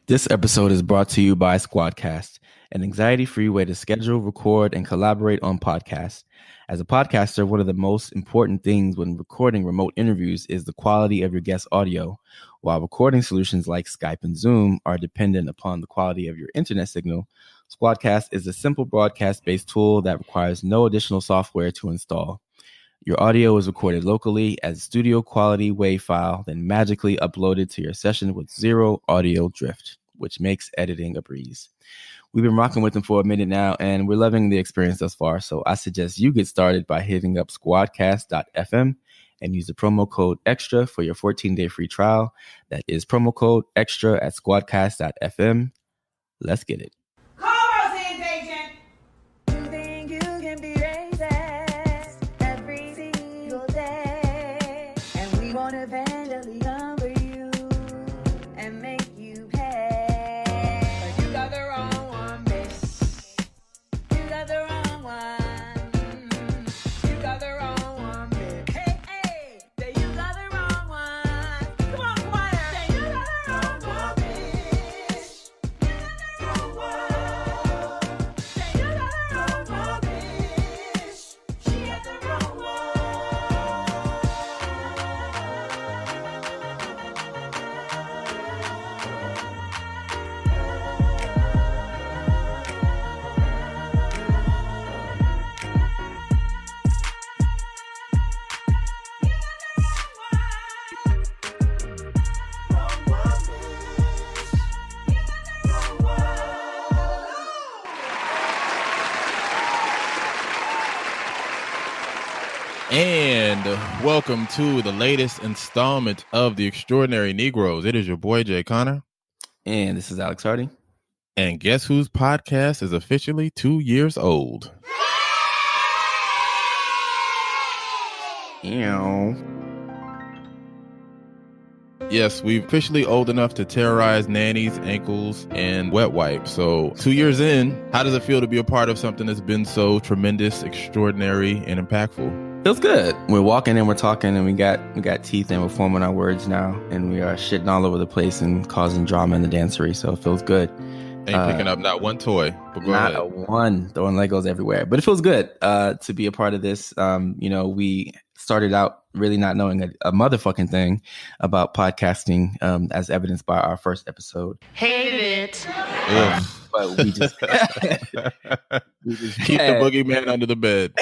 This episode is brought to you by Squadcast, an anxiety-free way to schedule, record, and collaborate on podcasts. As a podcaster, one of the most important things when recording remote interviews is the quality of your guest audio. While recording solutions like Skype and Zoom are dependent upon the quality of your internet signal, Squadcast is a simple broadcast-based tool that requires no additional software to install. Your audio is recorded locally as studio quality WAV file, then magically uploaded to your session with zero audio drift, which makes editing a breeze. We've been rocking with them for a minute now, and we're loving the experience thus far. So I suggest you get started by hitting up squadcast.fm and use the promo code EXTRA for your 14-day free trial. That is promo code EXTRA at squadcast.fm. Let's get it. And welcome to the latest installment of the Extraordinary Negroes. It is your boy, Jay Connor. And this is Alex Hardy. And guess whose podcast is officially 2 years old? Ew. Yes, we're officially old enough to terrorize nannies, ankles, and wet wipes. So 2 years in, how does it feel to be a part of something that's been so tremendous, extraordinary, and impactful? Feels good. We're walking and we're talking and we got teeth and we're forming our words now and we are shitting all over the place and causing drama in the dancery. So it feels good. Ain't picking up not one toy. But not a one. Throwing Legos everywhere. But it feels good to be a part of this. We started out really not knowing a motherfucking thing about podcasting, as evidenced by our first episode. Hated it. But we just keep the boogeyman under the bed.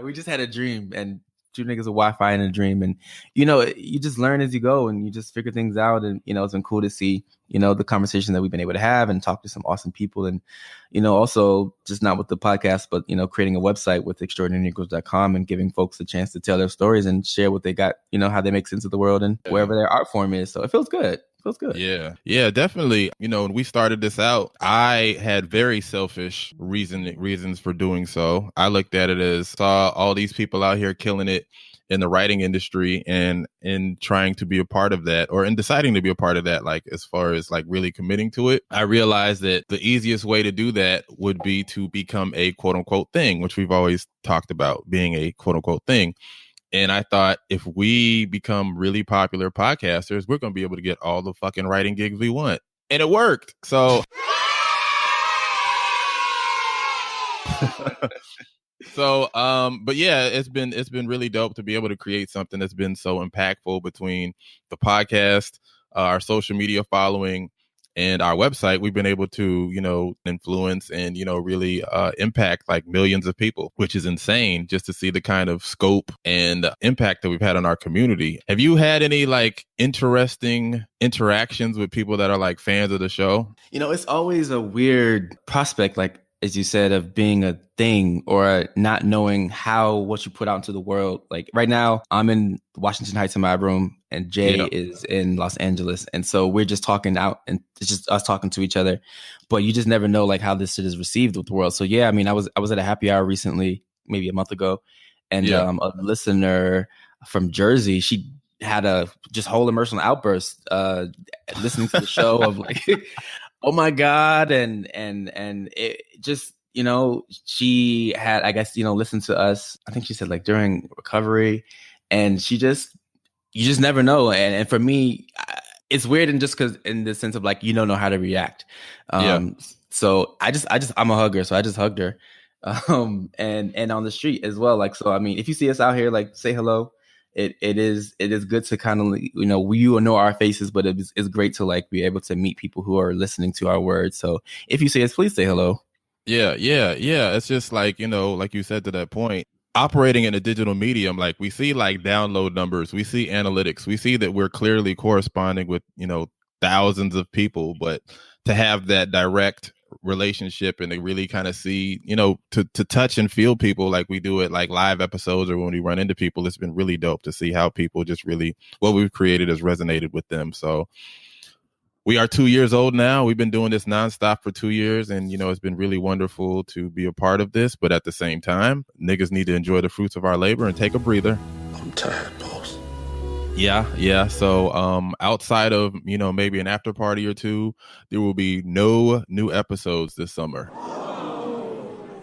We just had a dream, and two niggas with Wi-Fi in a dream, and you just learn as you go, and you just figure things out, and it's been cool to see the conversation that we've been able to have and talk to some awesome people, and also just not with the podcast, but creating a website with extraordinarynegroes.com and giving folks a chance to tell their stories and share what they got, how they make sense of the world and wherever their art form is. So it feels good. Feels good. Yeah, definitely. When we started this out, I had very selfish reasons for doing so. I looked at it as saw all these people out here killing it in the writing industry, and in trying to be a part of that, or in deciding to be a part of that, like as far as like really committing to it, I realized that the easiest way to do that would be to become a quote unquote thing, which we've always talked about being a quote unquote thing. And I thought if we become really popular podcasters, we're going to be able to get all the fucking writing gigs we want. And it worked. So, but yeah, it's been really dope to be able to create something that's been so impactful between the podcast, our social media following, and our website. We've been able to, influence and, really impact like millions of people, which is insane just to see the kind of scope and impact that we've had on our community. Have you had any like interesting interactions with people that are like fans of the show? It's always a weird prospect, like, as you said, of being a thing or not knowing how what you put out into the world. Like right now, I'm in Washington Heights in my room, and Jay is in Los Angeles, and so we're just talking out, and it's just us talking to each other. But you just never know like how this shit is received with the world. So yeah, I mean, I was at a happy hour recently, maybe a month ago, and a listener from Jersey, she had a just whole emotional outburst listening to the show of like. Oh my God. And it just, she had, I guess, listened to us. I think she said like during recovery, and you just never know. And for me, it's weird, and just because in the sense of like you don't know how to react. Yeah. So I'm a hugger, so I just hugged her, and on the street as well. Like, so I mean, if you see us out here, like, say hello. It is good to kind of, we know our faces, but it's great to like be able to meet people who are listening to our words. So if you see us, please say hello. Yeah. It's just like, like you said to that point, operating in a digital medium, like we see like download numbers, we see analytics, we see that we're clearly corresponding with, thousands of people, but to have that direct relationship and to really kind of see, to touch and feel people like we do it like live episodes or when we run into people, it's been really dope to see how people just really, what we've created has resonated with them. So we are 2 years old now. We've been doing this nonstop for 2 years, and it's been really wonderful to be a part of this. But at the same time, niggas need to enjoy the fruits of our labor and take a breather. I'm tired, boss. Yeah. So outside of maybe an after party or two, there will be no new episodes this summer.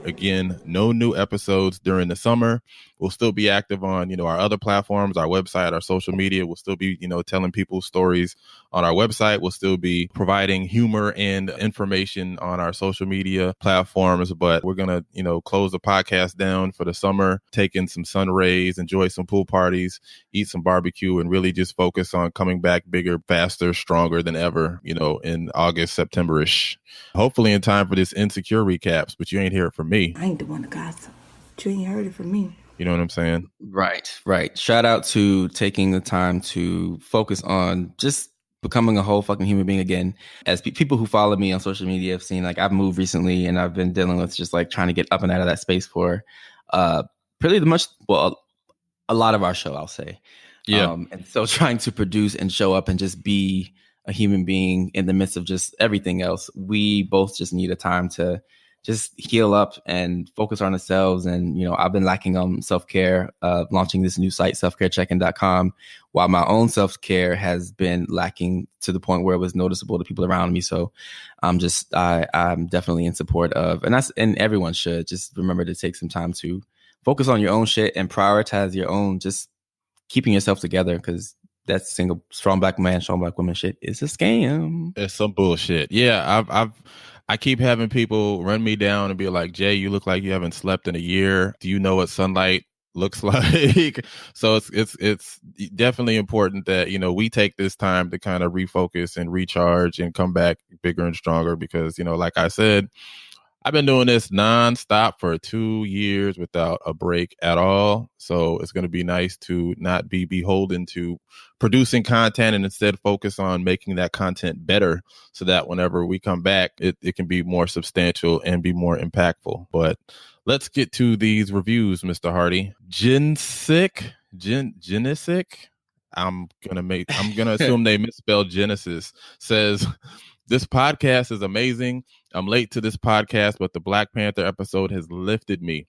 Again, no new episodes during the summer. We'll still be active on, our other platforms, our website, our social media. We'll still be, telling people stories on our website. We'll still be providing humor and information on our social media platforms. But we're going to, close the podcast down for the summer, take in some sun rays, enjoy some pool parties, eat some barbecue, and really just focus on coming back bigger, faster, stronger than ever, in August, September-ish. Hopefully in time for this Insecure recaps, but you ain't hear it from me. I ain't the one to gossip. But you ain't heard it from me. You know what I'm saying? Right. Shout out to taking the time to focus on just becoming a whole fucking human being again. As people who follow me on social media have seen, like, I've moved recently and I've been dealing with just like trying to get up and out of that space for a lot of our show, I'll say. Yeah. And so trying to produce and show up and just be a human being in the midst of just everything else, we both just need a time to just heal up and focus on ourselves. And, I've been lacking on self-care, launching this new site, selfcarecheckin.com, while my own self-care has been lacking to the point where it was noticeable to people around me. So I'm definitely in support of, and everyone should just remember to take some time to focus on your own shit and prioritize your own, just keeping yourself together, because that single strong black man, strong black woman shit is a scam. It's some bullshit. Yeah, I keep having people run me down and be like, Jay, you look like you haven't slept in a year. Do you know what sunlight looks like? So it's definitely important that, we take this time to kind of refocus and recharge and come back bigger and stronger, because, like I said, I've been doing this nonstop for 2 years without a break at all. So it's going to be nice to not be beholden to producing content and instead focus on making that content better, so that whenever we come back, it can be more substantial and be more impactful. But let's get to these reviews, Mr. Hardy. Genesic. I'm gonna assume they misspelled Genesis. Says, this podcast is amazing. I'm late to this podcast, but the Black Panther episode has lifted me.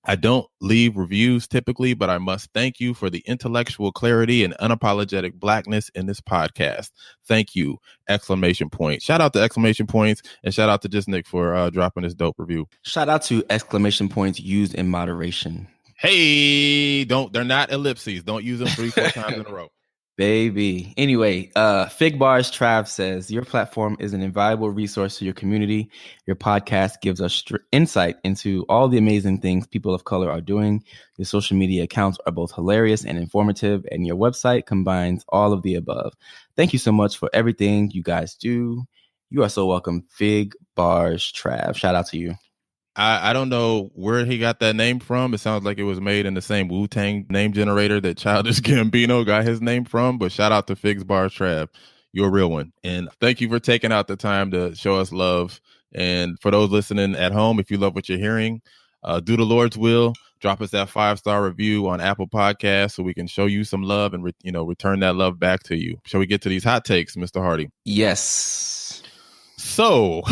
I don't leave reviews typically, but I must thank you for the intellectual clarity and unapologetic blackness in this podcast. Thank you! ! Shout out to exclamation points, and shout out to Just Nick for dropping this dope review. Shout out to exclamation points used in moderation. Hey, they're not ellipses. Don't use them 3-4 times in a row. Baby. Anyway, Fig Bars Trav says, your platform is an invaluable resource to your community. Your podcast gives us insight into all the amazing things people of color are doing. Your social media accounts are both hilarious and informative, and your website combines all of the above. Thank you so much for everything you guys do. You are so welcome, Fig Bars Trav. Shout out to you. I don't know where he got that name from. It sounds like it was made in the same Wu-Tang name generator that Childish Gambino got his name from. But shout out to Figs Bar Trav. You're a real one. And thank you for taking out the time to show us love. And for those listening at home, if you love what you're hearing, do the Lord's will. Drop us that 5-star review on Apple Podcasts so we can show you some love and return that love back to you. Shall we get to these hot takes, Mr. Hardy? Yes. So...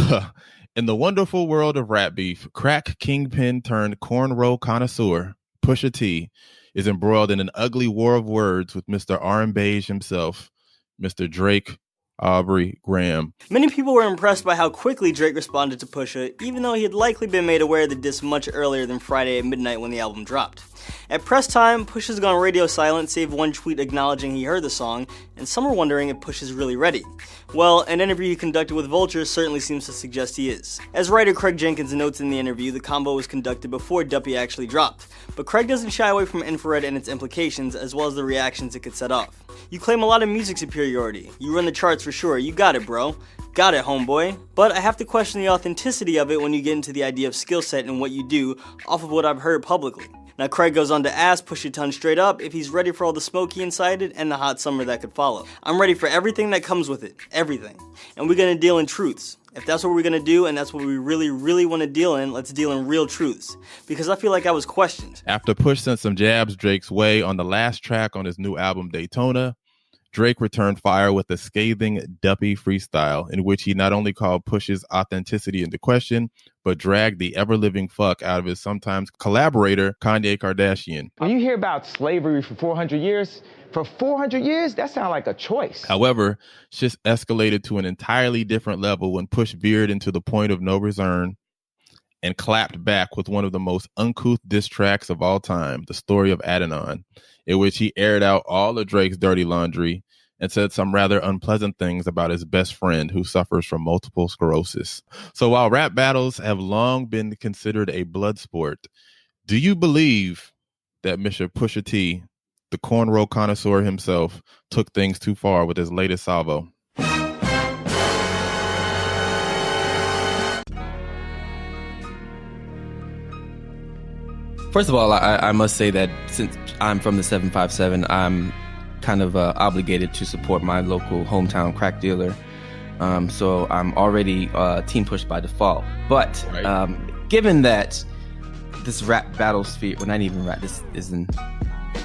in the wonderful world of rap beef, crack kingpin turned cornrow connoisseur, Pusha T, is embroiled in an ugly war of words with Mr. R and Beige himself, Mr. Drake Aubrey Graham. Many people were impressed by how quickly Drake responded to Pusha, even though he had likely been made aware of the diss much earlier than Friday at midnight when the album dropped. At press time, Pusha's gone radio silent, save one tweet acknowledging he heard the song, and some are wondering if Pusha's really ready. Well, an interview he conducted with Vulture certainly seems to suggest he is. As writer Craig Jenkins notes in the interview, the combo was conducted before Duppy actually dropped, but Craig doesn't shy away from infrared and its implications, as well as the reactions it could set off. You claim a lot of music superiority. You run the charts for sure. You got it, bro. Got it, homeboy. But I have to question the authenticity of it when you get into the idea of skill set and what you do off of what I've heard publicly. Now, Craig goes on to ask Pusha T straight up if he's ready for all the smoke he incited and the hot summer that could follow. I'm ready for everything that comes with it. Everything. And we're gonna deal in truths. If that's what we're gonna do and that's what we really, really wanna deal in, let's deal in real truths. Because I feel like I was questioned. After Push sent some jabs Drake's way on the last track on his new album, Daytona, Drake returned fire with a scathing Duppy freestyle in which he not only called Push's authenticity into question, but dragged the ever-living fuck out of his sometimes collaborator, Kanye Kardashian. When you hear about slavery for 400 years, that sounds like a choice. However, shit escalated to an entirely different level when Push veered into the point of no return and clapped back with one of the most uncouth diss tracks of all time, The Story of Adidon, in which he aired out all of Drake's dirty laundry and said some rather unpleasant things about his best friend who suffers from multiple sclerosis. So while rap battles have long been considered a blood sport, do you believe that Mr. Pusha T, the cornrow connoisseur himself, took things too far with his latest salvo? First of all, I must say that since I'm from the 757, I'm kind of obligated to support my local hometown crack dealer. So I'm already Team Push by default. But given that this rap battle sphere, well, not even rap,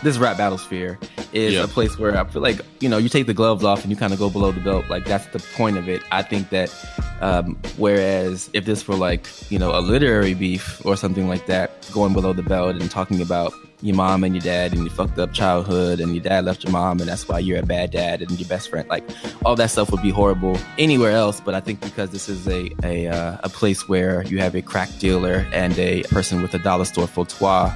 this rap battle sphere is a place where I feel like, you take the gloves off and you kind of go below the belt. Like, that's the point of it. I think that whereas if this were like, a literary beef or something like that, going below the belt and talking about your mom and your dad and your fucked up childhood and your dad left your mom and that's why you're a bad dad and your best friend, like all that stuff would be horrible anywhere else. But I think because this is a place where you have a crack dealer and a person with a dollar store fautoir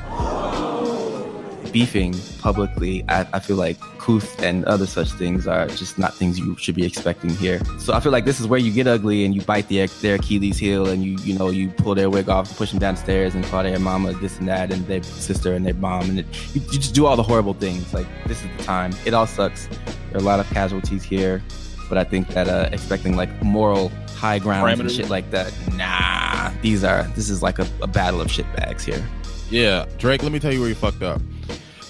beefing publicly, I feel like couth and other such things are just not things you should be expecting here. So I feel like this is where you get ugly and you bite their Achilles heel and you pull their wig off and push them downstairs and call their mama this and that and their sister and their mom and you just do all the horrible things. Like, this is the time. It all sucks. There are a lot of casualties here, but I think that expecting like moral high grounds and shit like that, nah. This is like a battle of shitbags here. Yeah, Drake, let me tell you where you fucked up.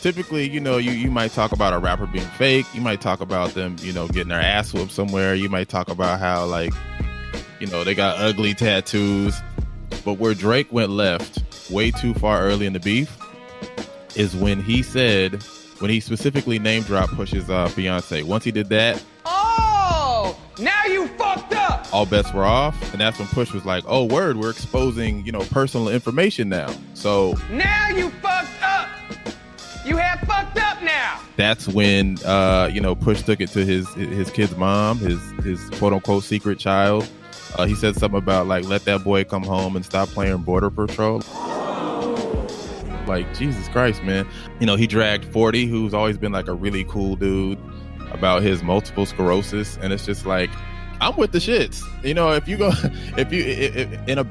Typically, you might talk about a rapper being fake. You might talk about them, getting their ass whooped somewhere. You might talk about how, like, they got ugly tattoos. But where Drake went left way too far early in the beef is when he specifically name dropped Push's fiance. Once he did that, now you fucked up. All bets were off. And that's when Push was like, oh, word, we're exposing, personal information now. So now you fucked up. You have fucked up now. That's when, Push took it to his kid's mom, his quote unquote secret child. He said something about like, let that boy come home and stop playing Border Patrol. Like, Jesus Christ, man. He dragged 40, who's always been like a really cool dude, about his multiple sclerosis. And it's just like, I'm with the shits. If in a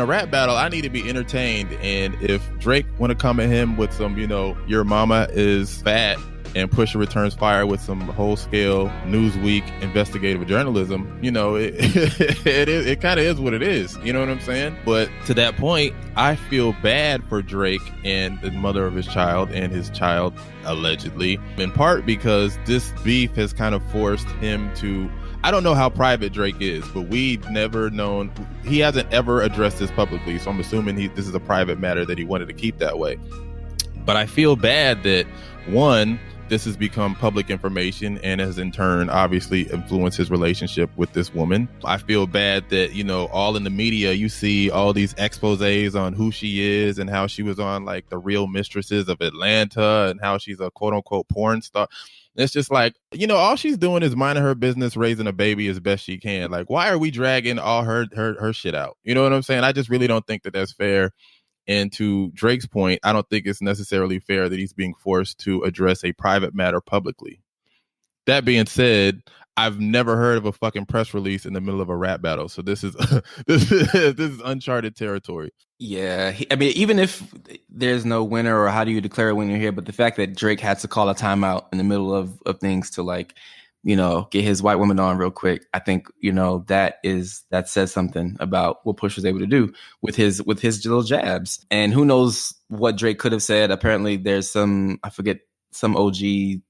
rap battle, I need to be entertained. And if Drake want to come at him with some, your mama is fat, and Pusha returns fire with some whole scale Newsweek investigative journalism, it kind of is what it is. You know what I'm saying? But to that point, I feel bad for Drake and the mother of his child and his child, allegedly, in part because this beef has kind of forced him to, I don't know how private Drake is, but we've never known, he hasn't ever addressed this publicly. So I'm assuming this is a private matter that he wanted to keep that way. But I feel bad that, one, this has become public information and has in turn obviously influenced his relationship with this woman. I feel bad that, all in the media, you see all these exposés on who she is and how she was on like The Real Mistresses of Atlanta and how she's a quote unquote porn star. It's just like, all she's doing is minding her business, raising a baby as best she can. Like, why are we dragging all her shit out? You know what I'm saying? I just really don't think that that's fair. And to Drake's point, I don't think it's necessarily fair that he's being forced to address a private matter publicly. That being said, I've never heard of a fucking press release in the middle of a rap battle. So this is this is uncharted territory. Yeah, I mean, even if there's no winner, or how do you declare a winner here? But the fact that Drake had to call a timeout in the middle of things to, like, get his white woman on real quick, I think that says something about what Push was able to do with his little jabs. And who knows what Drake could have said. Apparently, there's some OG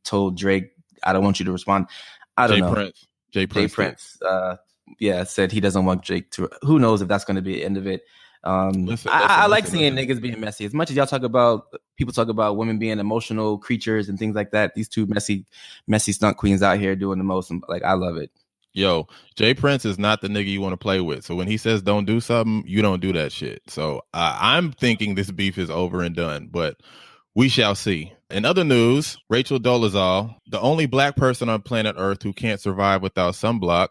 told Drake, "I don't want you to respond." I don't know. Jay Prince. Said he doesn't want Drake to. Who knows if that's going to be the end of it. I like seeing niggas being messy. As much as people talk about women being emotional creatures and things like that, these two messy stunt queens out here doing the most. Like, I love it. Yo, Jay Prince is not the nigga you want to play with. So when he says don't do something, you don't do that shit. So I'm thinking this beef is over and done, but we shall see. In other news, Rachel Dolezal, the only black person on planet Earth who can't survive without sunblock,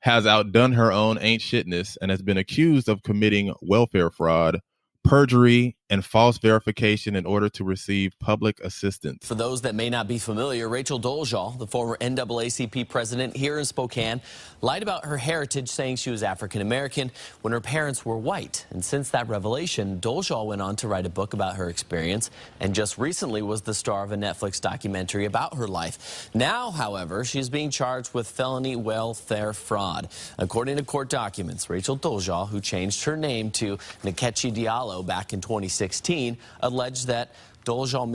has outdone her own ain't shitness and has been accused of committing welfare fraud, perjury, and false verification in order to receive public assistance. For those that may not be familiar, Rachel Dolezal, the former NAACP president here in Spokane, lied about her heritage, saying she was African American when her parents were white. And since that revelation, Dolezal went on to write a book about her experience and just recently was the star of a Netflix documentary about her life. Now, however, she's being charged with felony welfare fraud. According to court documents, Rachel Dolezal, who changed her name to Nkechi Diallo back in 2016, alleged that Dolezal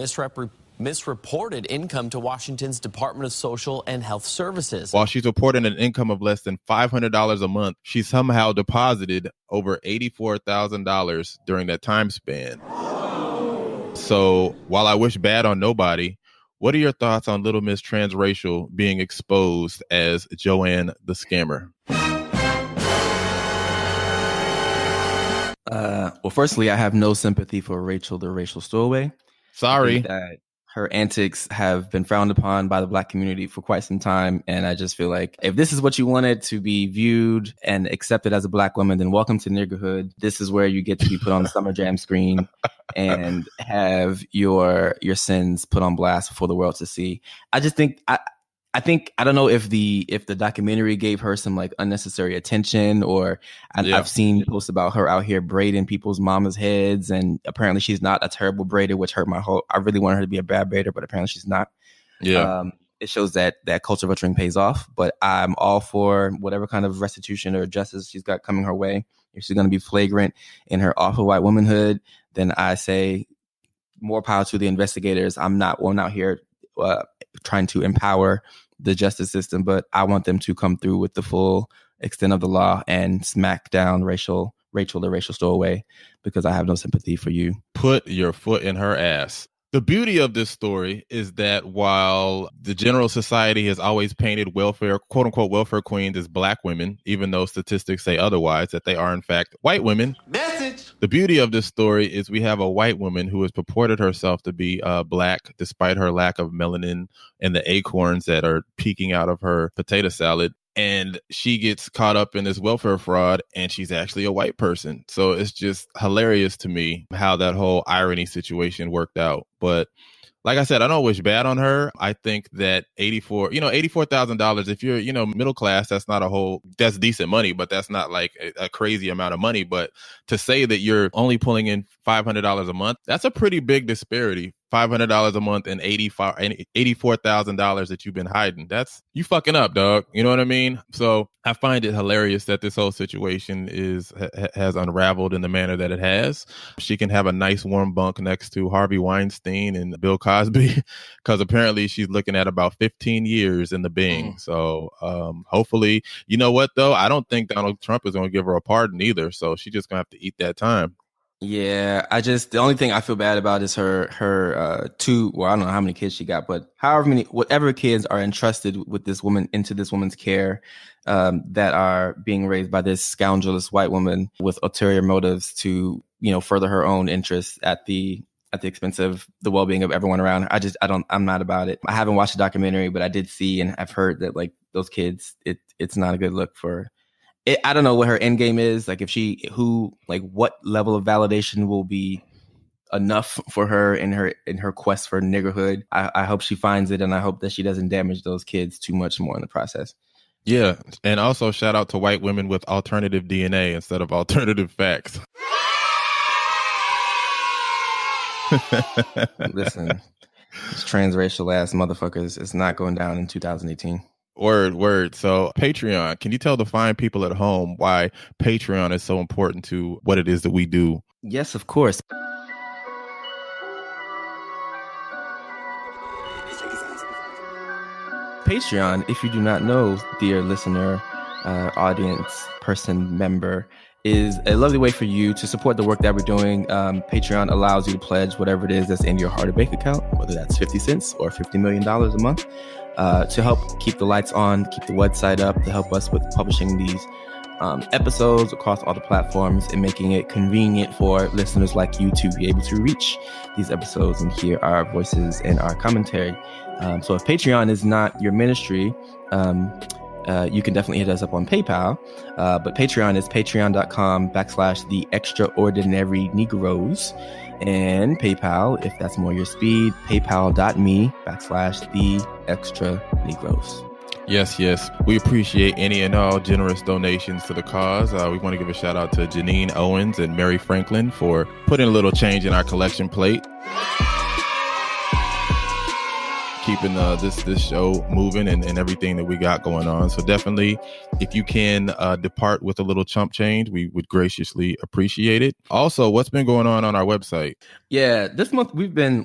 misreported income to Washington's Department of Social and Health Services. While she's reporting an income of less than $500 a month, she somehow deposited over $84,000 during that time span. So while I wish bad on nobody, what are your thoughts on Little Miss Transracial being exposed as Joanne the Scammer? Well, firstly, I have no sympathy for Rachel the racial stowaway. Sorry. That her antics have been frowned upon by the Black community for quite some time. And I just feel like if this is what you wanted to be viewed and accepted as a Black woman, then welcome to niggerhood. This is where you get to be put on the Summer Jam screen and have your sins put on blast for the world to see. I just think I don't know if the documentary gave her some like unnecessary attention, or I've seen posts about her out here braiding people's mama's heads, and apparently she's not a terrible braider, which hurt my whole. I really wanted her to be a bad braider, but apparently she's not. Yeah, it shows that culture vulturing pays off. But I'm all for whatever kind of restitution or justice she's got coming her way. If she's going to be flagrant in her awful white womanhood, then I say more power to the investigators. I'm not one out here trying to empower the justice system, but I want them to come through with the full extent of the law and smack down Rachel the racial stowaway, because I have no sympathy for you. Put your foot in her ass. The beauty of this story is that while the general society has always painted welfare, quote unquote, welfare queens as Black women, even though statistics say otherwise, that they are in fact white women. Message. The beauty of this story is we have a white woman who has purported herself to be Black despite her lack of melanin and the acorns that are peeking out of her potato salad. And she gets caught up in this welfare fraud, and she's actually a white person. So it's just hilarious to me how that whole irony situation worked out. But like I said, I don't wish bad on her. I think that $84,000, if you're, middle class, that's decent money, but that's not like a crazy amount of money. But to say that you're only pulling in $500 a month, that's a pretty big disparity. $500 a month and $84,000 that you've been hiding. That's you fucking up, dog. You know what I mean? So I find it hilarious that this whole situation has unraveled in the manner that it has. She can have a nice warm bunk next to Harvey Weinstein and Bill Cosby, because apparently she's looking at about 15 years in the Bing. So hopefully, you know what though? I don't think Donald Trump is going to give her a pardon either. So she's just going to have to eat that time. Yeah, the only thing I feel bad about is her two, well, I don't know how many kids she got, but whatever kids are entrusted with this woman, into this woman's care, that are being raised by this scoundrelous white woman with ulterior motives to, further her own interests at the at the expense of the well-being of everyone around her. I'm not about it. I haven't watched the documentary, but I did see and I've heard that like those kids, it's not a good look for it. I don't know what her end game is. Like what level of validation will be enough for her in her quest for niggerhood. I hope she finds it, and I hope that she doesn't damage those kids too much more in the process. Yeah. And also shout out to white women with alternative DNA instead of alternative facts. Listen, these transracial ass motherfuckers is not going down in 2018. Word. So Patreon, can you tell the fine people at home why Patreon is so important to what it is that we do? Yes, of course. Patreon, if you do not know, dear listener, audience, person, member, is a lovely way for you to support the work that we're doing. Patreon allows you to pledge whatever it is that's in your heart or bank account, whether that's 50 cents or $50 million a month, to help keep the lights on, keep the website up, to help us with publishing these episodes across all the platforms and making it convenient for listeners like you to be able to reach these episodes and hear our voices and our commentary. So if Patreon is not your ministry, you can definitely hit us up on PayPal. But Patreon is patreon.com/the Extraordinary Negroes. And PayPal, if that's more your speed, paypal.me/the Extra Negroes. Yes. We appreciate any and all generous donations to the cause. We want to give a shout out to Janine Owens and Mary Franklin for putting a little change in our collection plate. Keeping this show moving and everything that we got going on. So definitely, if you can depart with a little chump change, we would graciously appreciate it. Also, what's been going on our website? Yeah, last month we've been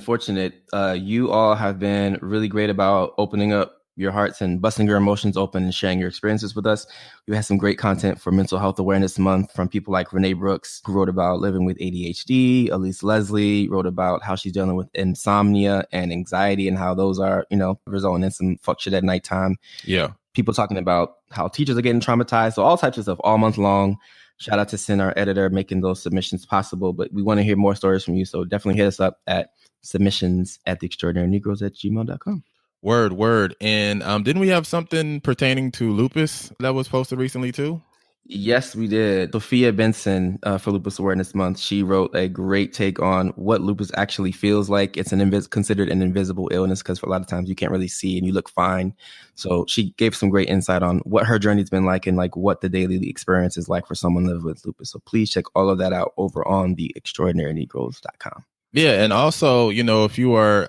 fortunate. You all have been really great about opening up your hearts and busting your emotions open and sharing your experiences with us. We had some great content for Mental Health Awareness Month from people like Renee Brooks, who wrote about living with ADHD. Elise Leslie wrote about how she's dealing with insomnia and anxiety and how those are, resulting in some fuck shit at nighttime. Yeah. People talking about how teachers are getting traumatized. So all types of stuff all month long. Shout out to Sin, our editor, making those submissions possible. But we want to hear more stories from you. So definitely hit us up at submissions@theextraordinarynegroes@gmail.com. Word. And didn't we have something pertaining to lupus that was posted recently too? Yes, we did. Sophia Benson for Lupus Awareness Month, she wrote a great take on what lupus actually feels like. It's considered an invisible illness because for a lot of times you can't really see and you look fine. So she gave some great insight on what her journey's been like and like what the daily experience is like for someone living with lupus. So please check all of that out over on theextraordinarynegroes.com. Yeah, and also, if you are,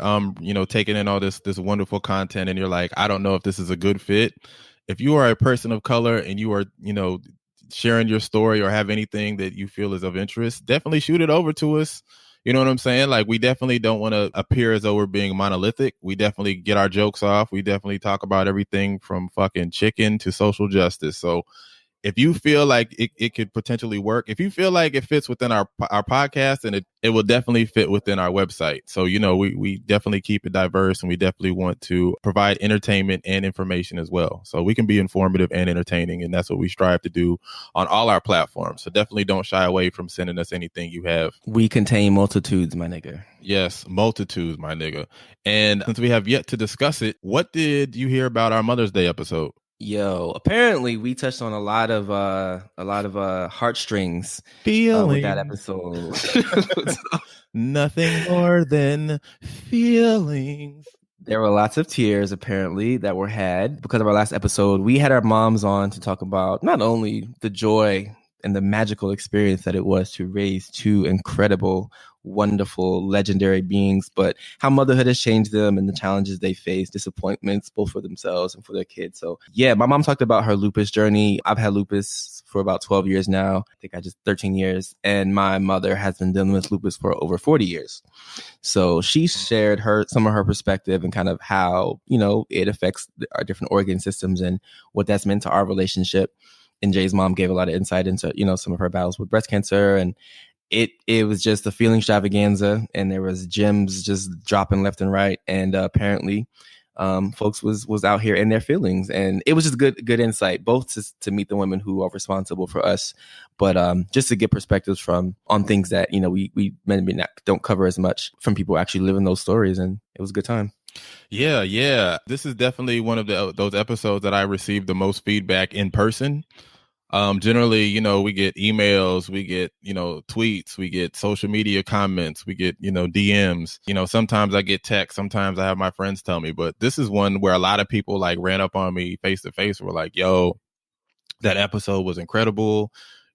taking in all this wonderful content and you're like, I don't know if this is a good fit. If you are a person of color and you are, sharing your story or have anything that you feel is of interest, definitely shoot it over to us. You know what I'm saying? Like, we definitely don't want to appear as though we're being monolithic. We definitely get our jokes off. We definitely talk about everything from fucking chicken to social justice. So if you feel like it could potentially work, if you feel like it fits within our podcast, and it will definitely fit within our website. So, we definitely keep it diverse and we definitely want to provide entertainment and information as well. So we can be informative and entertaining. And that's what we strive to do on all our platforms. So definitely don't shy away from sending us anything you have. We contain multitudes, my nigga. Yes, multitudes, my nigga. And since we have yet to discuss it, what did you hear about our Mother's Day episode? Yo, apparently we touched on a lot of heartstrings with that episode. Nothing more than feelings. There were lots of tears apparently that were had because of our last episode. We had our moms on to talk about not only the joy and the magical experience that it was to raise two incredible, wonderful, legendary beings, but how motherhood has changed them and the challenges they face, disappointments both for themselves and for their kids. So yeah, my mom talked about her lupus journey. I've had lupus for about 12 years now. I think I just 13 years. And my mother has been dealing with lupus for over 40 years. So she shared some of her perspective and kind of how, it affects our different organ systems and what that's meant to our relationship. And Jay's mom gave a lot of insight into, some of her battles with breast cancer. And it was just a feeling extravaganza. And there was gems just dropping left and right. And apparently folks was out here in their feelings, and it was just good insight, both to meet the women who are responsible for us, but just to get perspectives on things that we maybe don't cover as much from people actually living those stories, and it was a good time. Yeah. This is definitely one of those episodes that I received the most feedback in person. Generally, we get emails, we get, tweets, we get social media comments, we get, DMs, sometimes I get texts, sometimes I have my friends tell me, but this is one where a lot of people like ran up on me face to face, were like, yo, that episode was incredible.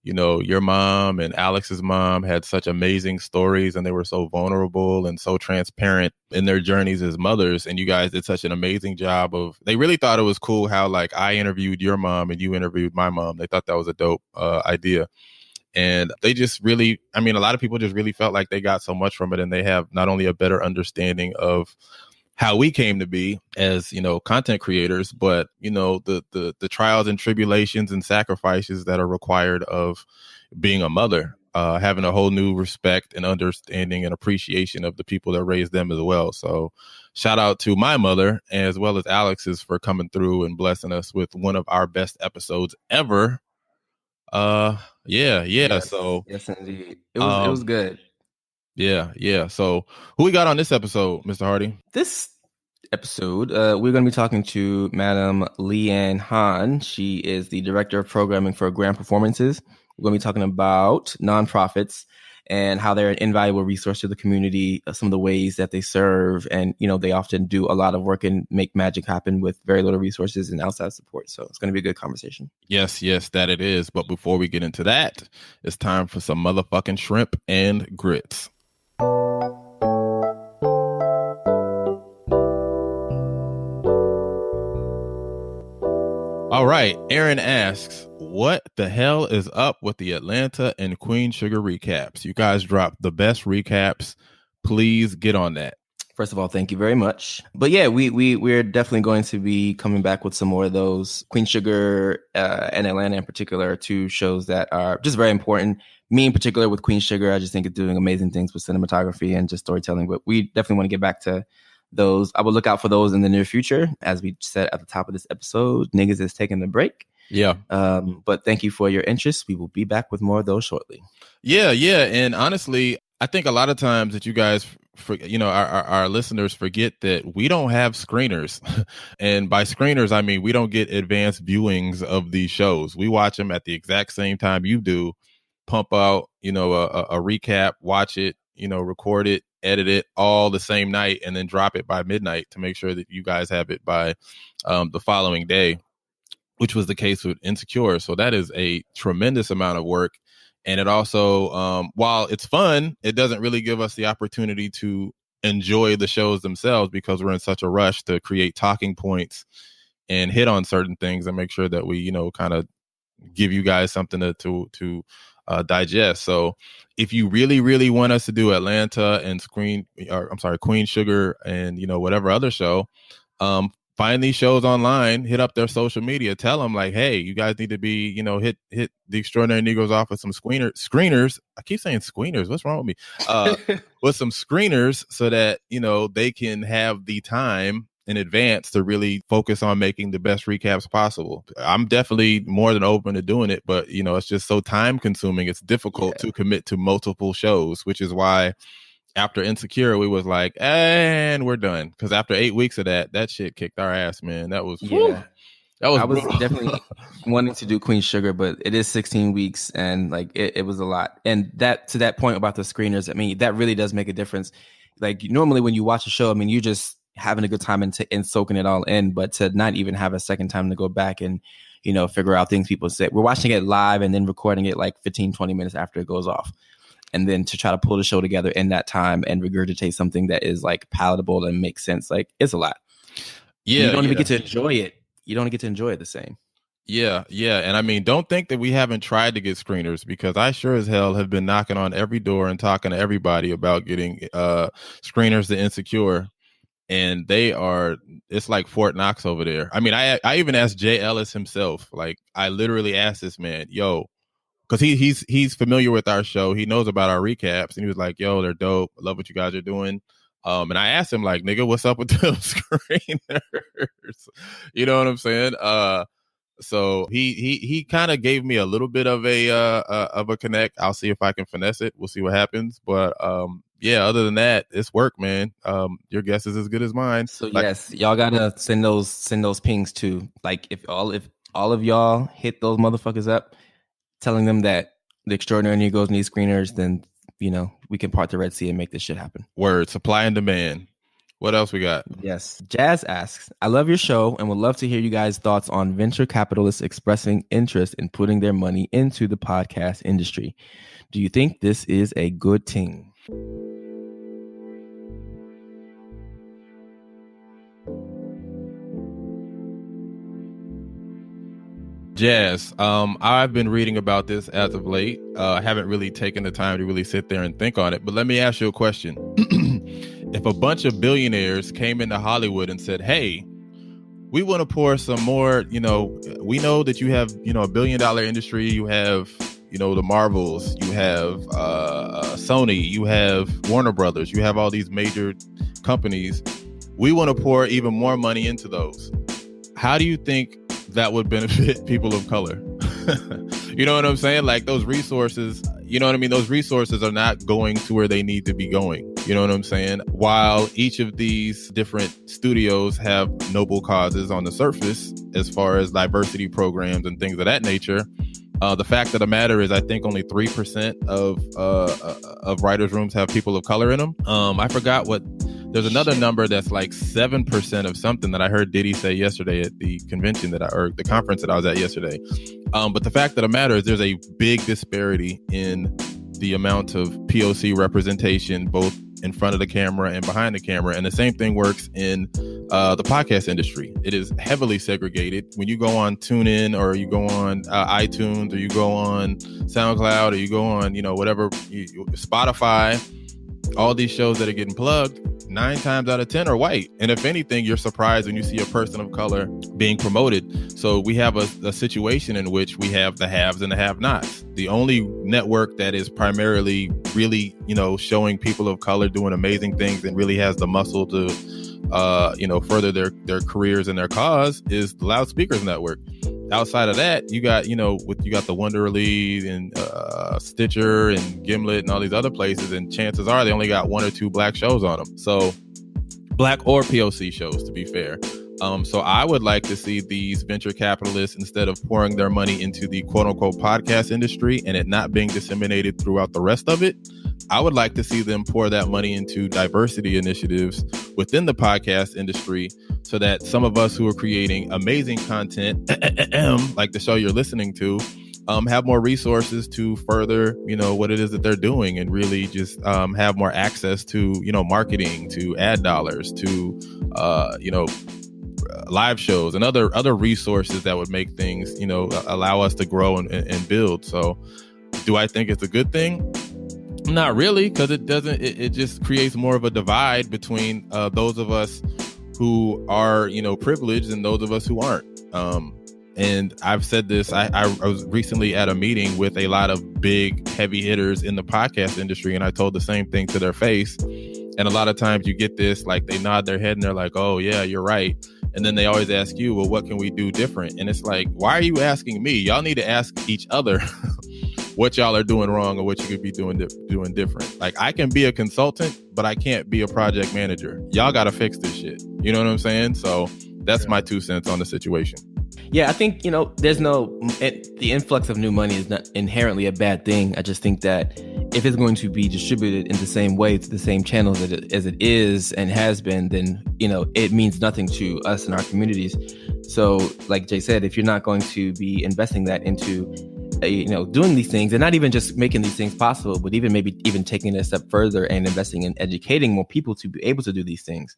Your mom and Alex's mom had such amazing stories, and they were so vulnerable and so transparent in their journeys as mothers. And you guys did such an amazing job they really thought it was cool how like I interviewed your mom and you interviewed my mom. They thought that was a dope idea. And they just really, a lot of people just really felt like they got so much from it, and they have not only a better understanding of how we came to be as, content creators, but, the trials and tribulations and sacrifices that are required of being a mother, having a whole new respect and understanding and appreciation of the people that raised them as well. So shout out to my mother as well as Alex's for coming through and blessing us with one of our best episodes ever. Yeah. Yes, so yes, indeed. It was good. Yeah. So who we got on this episode, Mr. Hardy? This episode, we're going to be talking to Madam Leigh Hahn. She is the Director of Programming for Grand Performances. We're going to be talking about nonprofits and how they're an invaluable resource to the community, some of the ways that they serve. And, they often do a lot of work and make magic happen with very little resources and outside support. So it's going to be a good conversation. Yes, that it is. But before we get into that, it's time for some motherfucking shrimp and grits. All right. Aaron asks, what the hell is up with the Atlanta and Queen Sugar recaps? You guys dropped the best recaps. Please get on that. First of all, thank you very much. But yeah, we're definitely going to be coming back with some more of those. Queen Sugar and Atlanta in particular are two shows that are just very important. Me in particular with Queen Sugar, I just think it's doing amazing things with cinematography and just storytelling. But we definitely want to get back to those. I will look out for those in the near future. As we said at the top of this episode, niggas is taking the break. Yeah. But thank you for your interest. We will be back with more of those shortly. Yeah. And honestly, I think a lot of times that you guys, our listeners forget that we don't have screeners. And by screeners, I mean, we don't get advanced viewings of these shows. We watch them at the exact same time you do, pump out, a recap, watch it, record it, edit it all the same night, and then drop it by midnight to make sure that you guys have it by the following day, which was the case with Insecure. So that is a tremendous amount of work. And it also, while it's fun, it doesn't really give us the opportunity to enjoy the shows themselves because we're in such a rush to create talking points and hit on certain things and make sure that we, kind of give you guys something to digest. So if you really, really want us to do Atlanta and Queen Sugar and, whatever other show, find these shows online, hit up their social media, tell them like, hey, you guys need to be, hit the Extraordinary Negroes off with some screeners. I keep saying screeners. What's wrong with me? With some screeners so that, they can have the time in advance to really focus on making the best recaps possible. I'm definitely more than open to doing it, but it's just so time consuming. It's difficult to commit to multiple shows, which is why after Insecure, we was like, and we're done. Because after 8 weeks of that shit kicked our ass, man. That was I was definitely wanting to do Queen Sugar, but it is 16 weeks and like it was a lot. And that to that point about the screeners, I mean, that really does make a difference. Like normally when you watch a show, I mean, you just having a good time and soaking it all in, but to not even have a second time to go back and, figure out things people say. We're watching it live and then recording it like 15, 20 minutes after it goes off. And then to try to pull the show together in that time and regurgitate something that is like palatable and makes sense. Like it's a lot. Yeah. You don't even get to enjoy it. You don't get to enjoy it the same. Yeah. And I mean, don't think that we haven't tried to get screeners, because I sure as hell have been knocking on every door and talking to everybody about getting screeners to Insecure. And it's like Fort Knox over there. I mean, I even asked Jay Ellis himself. Like, I literally asked this man, yo, because he's familiar with our show. He knows about our recaps. And he was like, yo, they're dope. I love what you guys are doing. And I asked him, like, nigga, what's up with those screeners? You know what I'm saying? So he kind of gave me a little bit of a connect. I'll see if I can finesse it. We'll see what happens. But yeah, other than that, it's work, man. Your guess is as good as mine. So yes, y'all gotta send those pings too. Like if all of y'all hit those motherfuckers up, telling them that the Extraordinary Negroes need screeners, then we can part the Red Sea and make this shit happen. Word, supply and demand. What else we got? Yes. Jazz asks, I love your show and would love to hear you guys' thoughts on venture capitalists expressing interest in putting their money into the podcast industry. Do you think this is a good thing? Jazz, I've been reading about this as of late. I haven't really taken the time to really sit there and think on it. But let me ask you a question. If a bunch of billionaires came into Hollywood and said, hey, we want to pour some more, we know that you have, $1 billion industry. You have, the Marvels, you have Sony, you have Warner Brothers, you have all these major companies. We want to pour even more money into those. How do you think that would benefit people of color? You know what I'm saying? Like those resources, Those resources are not going to where they need to be going. You know what I'm saying? While each of these different studios have noble causes on the surface, as far as diversity programs and things of that nature, the fact of the matter is, I think only 3% of writers' rooms have people of color in them. I forgot what. There's another number that's like 7% of something that I heard Diddy say yesterday at the convention or the conference that I was at yesterday. But the fact of the matter is there's a big disparity in the amount of POC representation, both in front of the camera and behind the camera. And the same thing works in the podcast industry. It is heavily segregated. When you go on TuneIn or you go on iTunes or you go on SoundCloud or you go on, Spotify, all these shows that are getting plugged, 9 times out of 10 are white. And if anything, you're surprised when you see a person of color being promoted. So we have a situation in which we have the haves and the have-nots. The only network that is primarily really, showing people of color doing amazing things and really has the muscle to, further their careers and their cause is the Loudspeakers Network. Outside of that, you got, you got the Wonderly and Stitcher and Gimlet and all these other places. And chances are they only got 1 or 2 black shows on them. So black or POC shows, to be fair. So I would like to see these venture capitalists, instead of pouring their money into the quote unquote podcast industry and it not being disseminated throughout the rest of it, I would like to see them pour that money into diversity initiatives within the podcast industry, so that some of us who are creating amazing content, like the show you're listening to, have more resources to further, what it is that they're doing, and really just have more access to, marketing, to ad dollars, to, live shows and other resources that would make things, allow us to grow and build. So do I think it's a good thing? Not really, because it just creates more of a divide between those of us who are, privileged and those of us who aren't. And I've said this, I was recently at a meeting with a lot of big heavy hitters in the podcast industry, and I told the same thing to their face. And a lot of times you get this, like they nod their head and they're like, oh yeah, you're right. And then they always ask you, well, what can we do different? And it's like, why are you asking me? Y'all need to ask each other what y'all are doing wrong or what you could be doing different. Like, I can be a consultant, but I can't be a project manager. Y'all got to fix this shit. You know what I'm saying? So that's my 2 cents on the situation. Yeah, I think, the influx of new money is not inherently a bad thing. I just think that if it's going to be distributed in the same way to the same channels as it is and has been, then, it means nothing to us and our communities. So like Jay said, if you're not going to be investing that into, doing these things, and not even just making these things possible, but maybe taking it a step further and investing in educating more people to be able to do these things,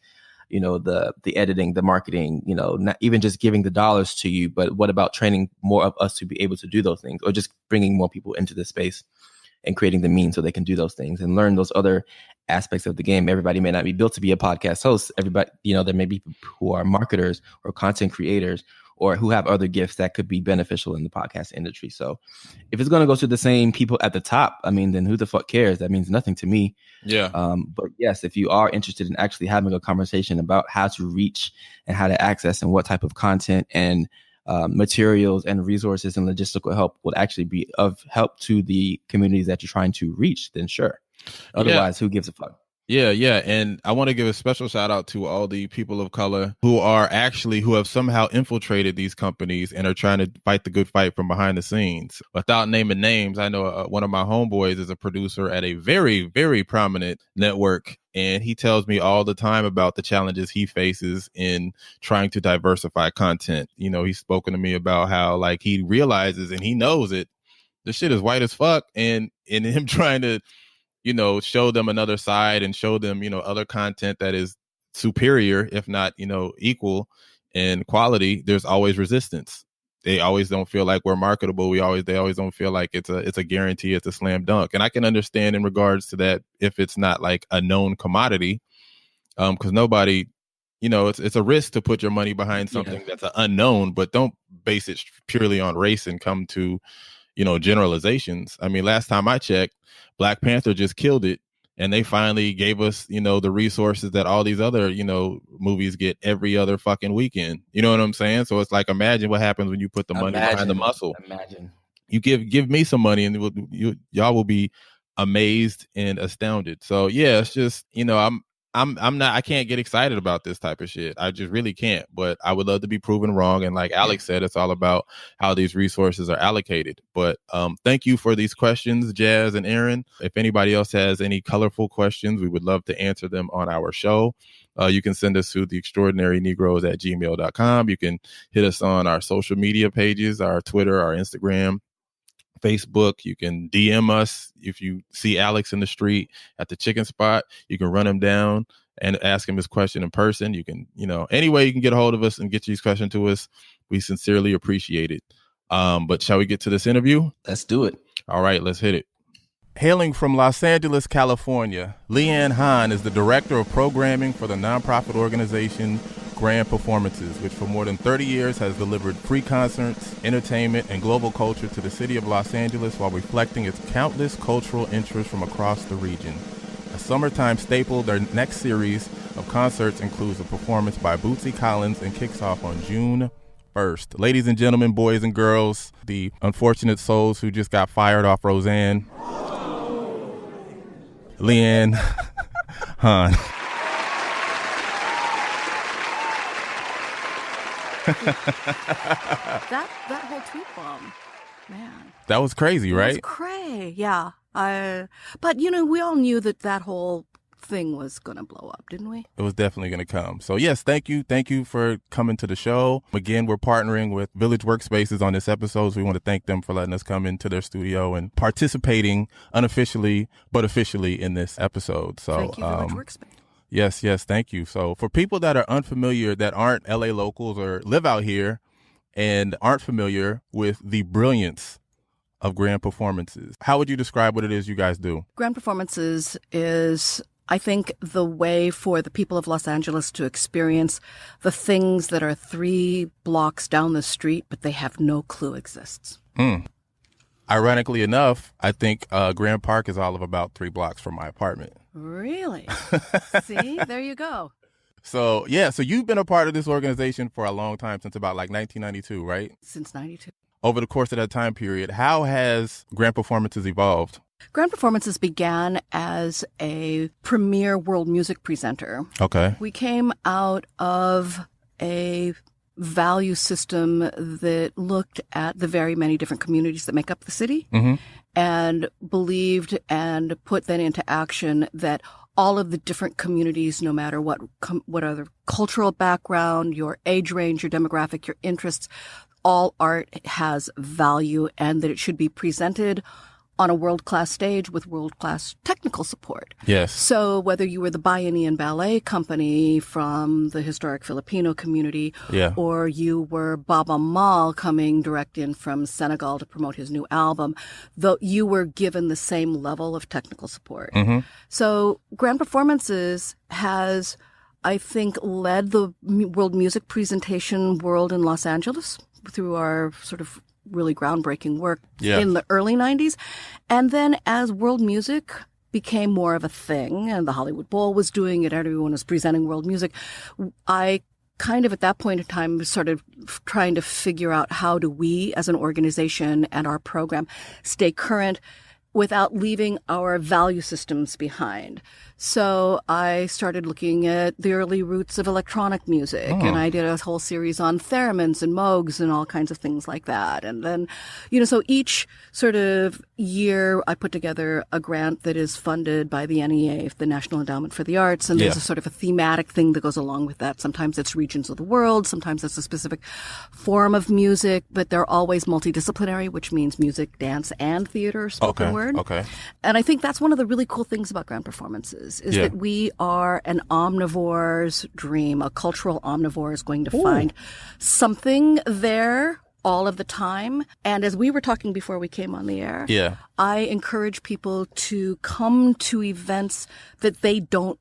the editing, the marketing, not even just giving the dollars to you, but what about training more of us to be able to do those things, or just bringing more people into this space and creating the means so they can do those things and learn those other aspects of the game. Everybody may not be built to be a podcast host. Everybody, there may be people who are marketers or content creators or who have other gifts that could be beneficial in the podcast industry. So if it's going to go to the same people at the top, I mean, then who the fuck cares? That means nothing to me. Yeah. But yes, if you are interested in actually having a conversation about how to reach and how to access and what type of content and materials and resources and logistical help would actually be of help to the communities that you're trying to reach, then sure. Otherwise, who gives a fuck? Yeah. And I want to give a special shout out to all the people of color who have somehow infiltrated these companies and are trying to fight the good fight from behind the scenes. Without naming names, I know one of my homeboys is a producer at a very, very prominent network. And he tells me all the time about the challenges he faces in trying to diversify content. You know, he's spoken to me about how like he realizes and he knows it. This shit is white as fuck. And in him trying to, you know, show them another side and show them, you know, other content that is superior, if not, you know, equal in quality, there's always resistance. They always don't feel like we're marketable. They always don't feel like it's a guarantee, it's a slam dunk. And I can understand in regards to that if it's not like a known commodity, because nobody, you know, it's a risk to put your money behind something that's an unknown, but don't base it purely on race and come to, you know, generalizations. I mean, last time I checked, Black Panther just killed it. And they finally gave us, you know, the resources that all these other, you know, movies get every other fucking weekend. You know what I'm saying? So it's like, imagine what happens when you put the money behind the muscle. Imagine. You give me some money and y'all will be amazed and astounded. So yeah, it's just, you know, I can't get excited about this type of shit. I just really can't, but I would love to be proven wrong. And like Alex said, it's all about how these resources are allocated. But thank you for these questions, Jazz and Aaron. If anybody else has any colorful questions, we would love to answer them on our show. You can send us to the extraordinarynegroes@gmail.com. You can hit us on our social media pages, our Twitter, our Instagram, Facebook. You can DM us if you see Alex in the street at the chicken spot. You can run him down and ask him his question in person. You can, you know, any way you can get a hold of us and get these questions to us, we sincerely appreciate it. But shall we get to this interview? Let's do it. All right, let's hit it. Hailing from Los Angeles, California, Leigh Hahn is the director of programming for the nonprofit organization Grand Performances, which for more than 30 years has delivered free concerts, entertainment, and global culture to the city of Los Angeles while reflecting its countless cultural interests from across the region. A summertime staple, their next series of concerts includes a performance by Bootsy Collins and kicks off on June 1st. Ladies and gentlemen, boys and girls, the unfortunate souls who just got fired off Roseanne, Leigh Hahn. that whole tweet bomb, man. That was crazy, right? It was cray, yeah. But you know, we all knew that whole thing was going to blow up, didn't we? It was definitely going to come. So yes, thank you for coming to the show. Again, we're partnering with Village Workspaces on this episode, so we want to thank them for letting us come into their studio and participating unofficially but officially in this episode. So thank you, Village Workspace. Yes, thank you. So for people that are unfamiliar, that aren't LA locals or live out here and aren't familiar with the brilliance of Grand Performances, how would you describe what it is you guys do? Grand Performances is, I think, the way for the people of Los Angeles to experience the things that are 3 blocks down the street, but they have no clue exists. Ironically enough, I think Grand Park is all of about 3 blocks from my apartment. Really? See, there you go. So, yeah, so you've been a part of this organization for a long time, since about like 1992, right? Since 92. Over the course of that time period, how has Grand Performances evolved? Grand Performances began as a premier world music presenter. Okay. We came out of a value system that looked at the very many different communities that make up the city and believed and put that into action that all of the different communities, no matter what other cultural background, your age range, your demographic, your interests, all art has value and that it should be presented on a world-class stage with world-class technical support. Yes. So whether you were the Bayanihan Ballet Company from the historic Filipino community, or you were Baba Mal coming direct in from Senegal to promote his new album, though you were given the same level of technical support. So Grand Performances has I think, led the world music presentation world in Los Angeles through our sort of really groundbreaking work in the early 90s. And then as world music became more of a thing and the Hollywood Bowl was doing it, everyone was presenting world music, I kind of at that point in time started trying to figure out how do we as an organization and our program stay current without leaving our value systems behind. So I started looking at the early roots of electronic music, and I did a whole series on theremins and moogs and all kinds of things like that. And then, so each sort of year I put together a grant that is funded by the NEA, the National Endowment for the Arts, and there's a sort of a thematic thing that goes along with that. Sometimes it's regions of the world, sometimes it's a specific form of music, but they're always multidisciplinary, which means music, dance, and theater, spoken word. Okay. And I think that's one of the really cool things about grant performances is that we are an omnivore's dream. A cultural omnivore is going to find something there all of the time. And as we were talking before we came on the air, I encourage people to come to events that they don't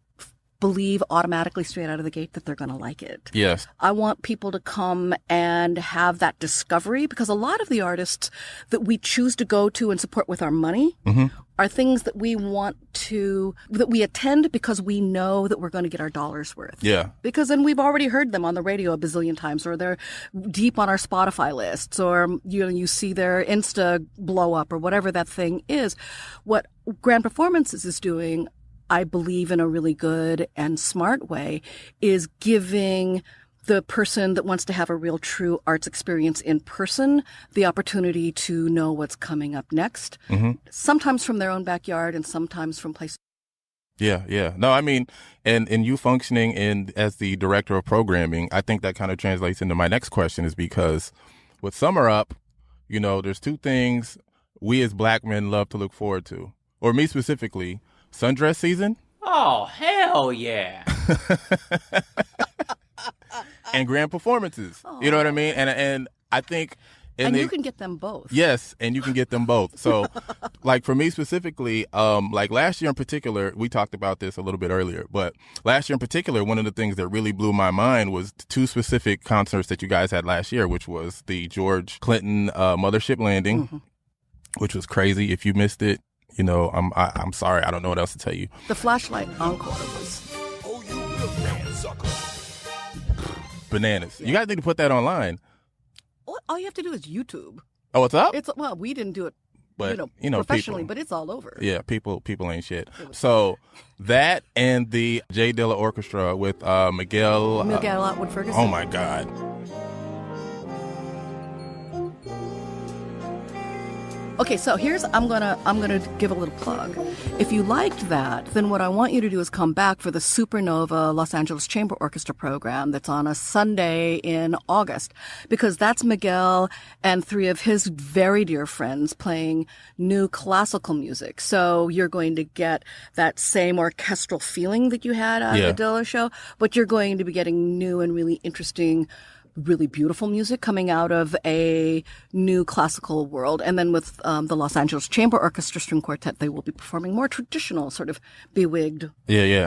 believe automatically straight out of the gate that they're going to like it. Yes. I want people to come and have that discovery, because a lot of the artists that we choose to go to and support with our money are things that we that we attend because we know that we're going to get our dollars worth. Yeah. Because then we've already heard them on the radio a bazillion times, or they're deep on our Spotify lists, or you see their Insta blow up, or whatever that thing is. What Grand Performances is doing, I believe in a really good and smart way, is giving the person that wants to have a real true arts experience in person the opportunity to know what's coming up next, sometimes from their own backyard and sometimes from places. Yeah. No, I mean, and you functioning as the director of programming, I think that kind of translates into my next question, is because with Summer Up, there's two things we as Black men love to look forward to, or me specifically. Sundress season? Oh, hell yeah. And grand performances. You know what I mean? And I think... you can get them both. Yes, and you can get them both. So, like, for me specifically, like last year in particular, we talked about this a little bit earlier, but last year in particular, one of the things that really blew my mind was two specific concerts that you guys had last year, which was the George Clinton Mothership Landing, which was crazy. If you missed it, I'm sorry. I don't know what else to tell you. The Flashlight Encore was bananas. You guys need to put that online. Well, all you have to do is YouTube. Oh, what's up? We didn't do it, but professionally, people, but it's all over. Yeah, people ain't shit. So that and the J Dilla Orchestra with Miguel Atwood Ferguson. Oh my God. Okay, so I'm gonna give a little plug. If you liked that, then what I want you to do is come back for the Supernova Los Angeles Chamber Orchestra program that's on a Sunday in August, because that's Miguel and three of his very dear friends playing new classical music. So you're going to get that same orchestral feeling that you had at the Dilla show, but you're going to be getting new and really interesting, really beautiful music coming out of a new classical world. And then with the Los Angeles Chamber Orchestra String Quartet, they will be performing more traditional, sort of bewigged,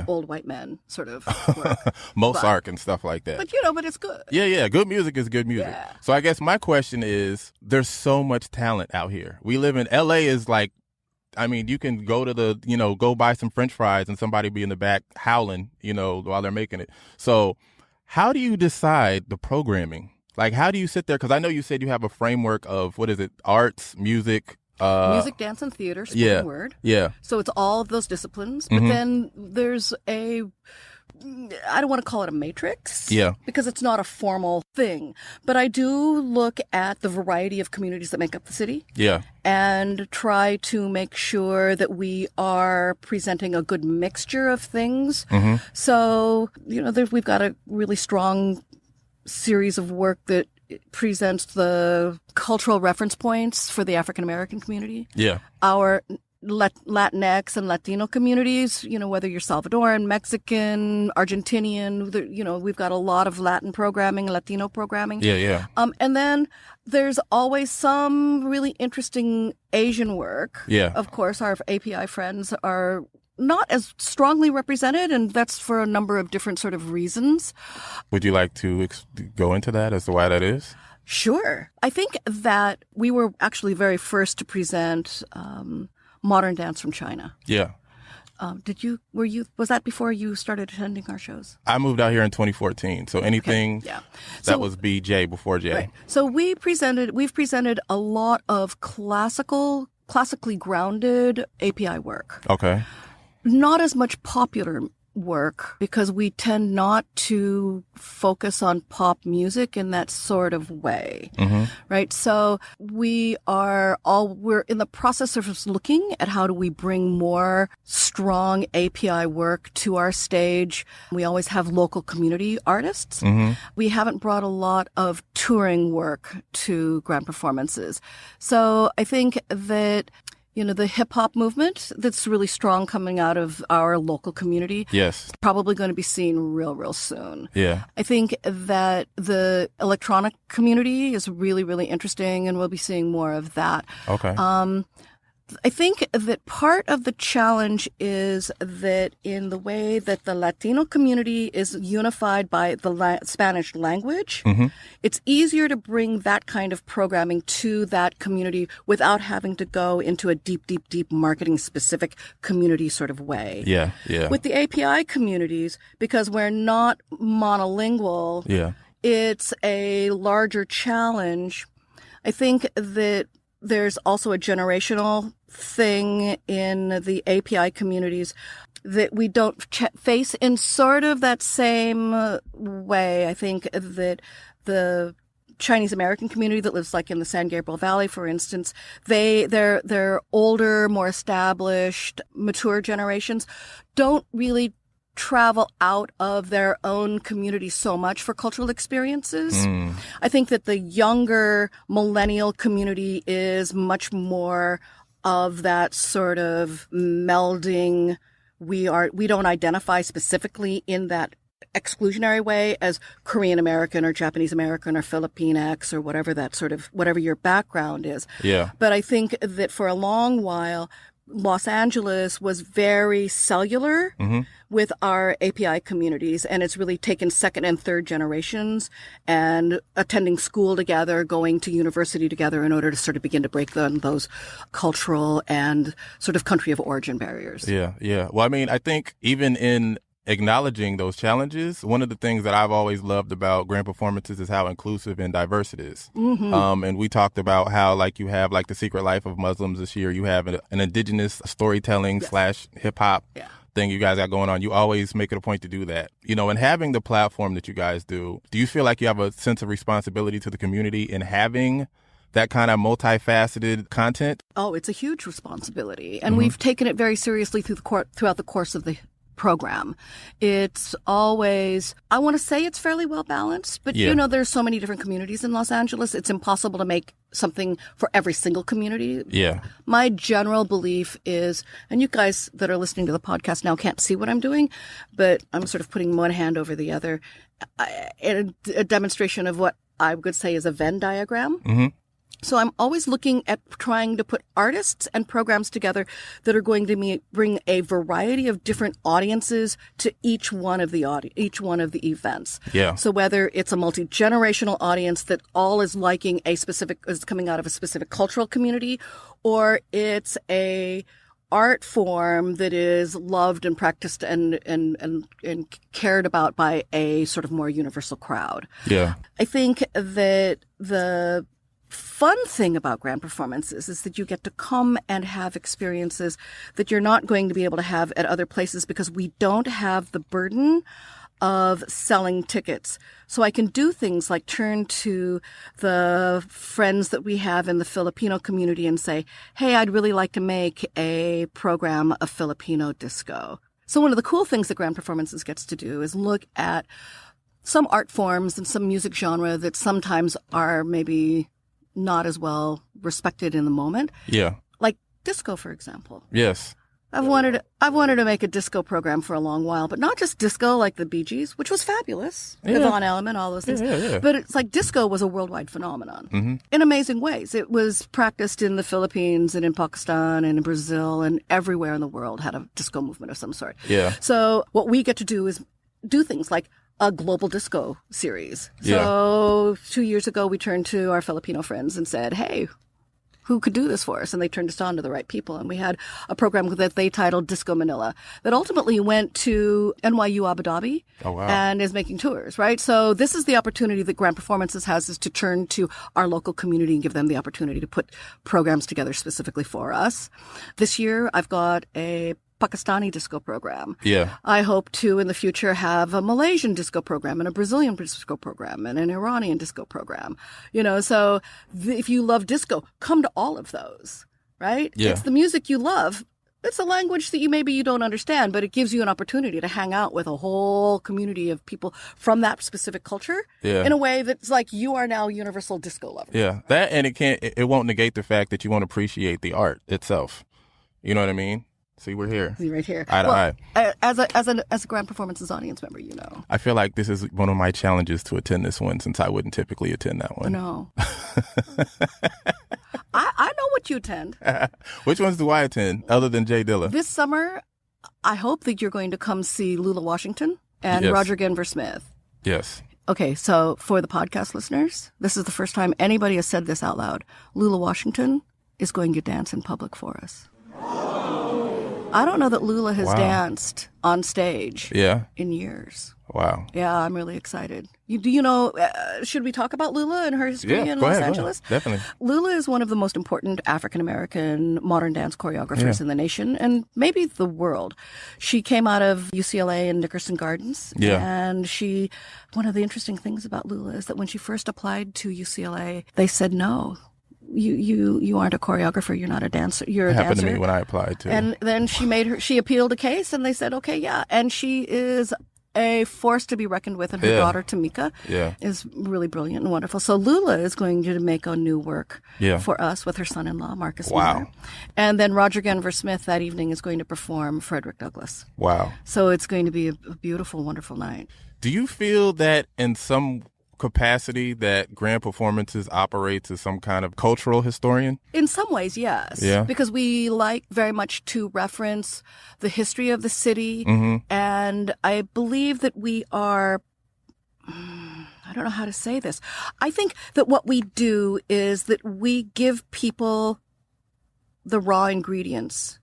old white men sort of work. Mozart and stuff like that. But it's good. Yeah. Good music is good music. Yeah. So I guess my question is, there's so much talent out here. We live in LA is like, I mean, you can go to go buy some French fries and somebody be in the back howling, while they're making it. So how do you decide the programming? Like, how do you sit there? Because I know you said you have a framework of, what is it, arts, music? Music, dance, and theater, spoken word. Yeah. So it's all of those disciplines. But then there's I don't want to call it a matrix. Yeah. Because it's not a formal thing. But I do look at the variety of communities that make up the city. Yeah. And try to make sure that we are presenting a good mixture of things. So, we've got a really strong series of work that presents the cultural reference points for the African American community. Yeah. Our Latinx and Latino communities, whether you're Salvadoran, Mexican, Argentinian, we've got a lot of Latin programming, Latino programming. Yeah. And then there's always some really interesting Asian work. Yeah. Of course, our API friends are not as strongly represented, and that's for a number of different sort of reasons. Would you like to go into that as to why that is? Sure. I think that we were actually very first to present modern dance from China. Yeah. Was that before you started attending our shows? I moved out here in 2014. So anything that was BJ before J. Right. So we've presented a lot of classically grounded API work. Okay. Not as much popular work because we tend not to focus on pop music in that sort of way, right? So we're in the process of looking at how do we bring more strong API work to our stage. We always have local community artists. We haven't brought a lot of touring work to grand performances. So I think that the hip hop movement that's really strong coming out of our local community. Yes. Probably going to be seen real, real soon. Yeah. I think that the electronic community is really, really interesting, and we'll be seeing more of that. Okay. I think that part of the challenge is that in the way that the Latino community is unified by the Spanish language, it's easier to bring that kind of programming to that community without having to go into a deep, deep, deep marketing specific community sort of way. Yeah, yeah. With the API communities, because we're not monolingual, it's a larger challenge. I think that there's also a generational thing in the API communities that we don't face in sort of that same way. I think that the Chinese American community that lives like in the San Gabriel Valley, for instance, they're older, more established, mature generations don't really travel out of their own community so much for cultural experiences. I think that the younger millennial community is much more of that sort of melding. We don't identify specifically in that exclusionary way as Korean American or Japanese American or Filipinx or whatever your background is. Yeah. But I think that for a long while, Los Angeles was very cellular with our API communities, and it's really taken second and third generations and attending school together, going to university together in order to sort of begin to break down those cultural and sort of country of origin barriers. Yeah, yeah. Well, I mean, I think even in acknowledging those challenges, one of the things that I've always loved about grand performances is how inclusive and diverse it is. And we talked about how you have the Secret Life of Muslims this year. You have an indigenous storytelling / hip hop thing you guys got going on. You always make it a point to do that. And having the platform that you guys do you feel like you have a sense of responsibility to the community in having that kind of multifaceted content? Oh, it's a huge responsibility. And we've taken it very seriously throughout the course of the program. It's always, I want to say it's fairly well balanced, but there's so many different communities in Los Angeles. It's impossible to make something for every single community. Yeah. My general belief is, and you guys that are listening to the podcast now can't see what I'm doing, but I'm sort of putting one hand over the other. A demonstration of what I would say is a Venn diagram. So I'm always looking at trying to put artists and programs together that are going to bring a variety of different audiences to each one of the events. Yeah. So whether it's a multi-generational audience that all is is coming out of a specific cultural community, or it's a art form that is loved and practiced and cared about by a sort of more universal crowd. Yeah. I think that the fun thing about grand performances is that you get to come and have experiences that you're not going to be able to have at other places because we don't have the burden of selling tickets. So I can do things like turn to the friends that we have in the Filipino community and say, hey, I'd really like to make a program of Filipino disco. So one of the cool things that grand performances gets to do is look at some art forms and some music genre that sometimes are maybe not as well respected in the moment. Yeah. Like disco, for example. Yes. I've wanted to make a disco program for a long while, but not just disco like the Bee Gees, which was fabulous. Yeah. Yvonne Elliman, all those things. Yeah. But it's like disco was a worldwide phenomenon in amazing ways. It was practiced in the Philippines and in Pakistan and in Brazil, and everywhere in the world had a disco movement of some sort. Yeah. So what we get to do is do things like a global disco series. So 2 years ago, we turned to our Filipino friends and said, hey, who could do this for us? And they turned us on to the right people. And we had a program that they titled Disco Manila that ultimately went to NYU Abu Dhabi and is making tours, right? So this is the opportunity that Grand Performances has, is to turn to our local community and give them the opportunity to put programs together specifically for us. This year, I've got a Pakistani disco program. Yeah. I hope to, in the future, have a Malaysian disco program and a Brazilian disco program and an Iranian disco program. So if you love disco, come to all of those, right? Yeah. It's the music you love. It's a language that maybe you don't understand, but it gives you an opportunity to hang out with a whole community of people from that specific culture in a way that's like you are now universal disco lover. Yeah. That, and it won't negate the fact that you won't appreciate the art itself. You know what I mean? See, we're here. See, right here. Eye to eye. As a Grand Performances audience member, I feel like this is one of my challenges to attend this one, since I wouldn't typically attend that one. No. I know what you attend. Which ones do I attend, other than Jay Dilla? This summer, I hope that you're going to come see Lula Washington and Roger Denver Smith. Yes. Okay, so for the podcast listeners, this is the first time anybody has said this out loud. Lula Washington is going to dance in public for us. I don't know that Lula has danced on stage in years. Wow. Yeah, I'm really excited. Should we talk about Lula and her history in Los Angeles? Definitely. Lula is one of the most important African-American modern dance choreographers in the nation and maybe the world. She came out of UCLA and Nickerson Gardens. Yeah. And one of the interesting things about Lula is that when she first applied to UCLA, they said no. You aren't a choreographer. You're not a dancer. You're a dancer. It happened to me when I applied too. And then she appealed a case, and they said, okay, yeah. And she is a force to be reckoned with, and her daughter Tamika is really brilliant and wonderful. So Lula is going to make a new work for us with her son-in-law Marcus Miller. And then Roger Denver Smith that evening is going to perform Frederick Douglass. Wow. So it's going to be a beautiful, wonderful night. Do you feel that in some capacity that Grand Performances operates as some kind of cultural historian? In some ways, yes. Yeah. Because we like very much to reference the history of the city. And I believe that we are, I don't know how to say this. I think that what we do is that we give people the raw ingredients.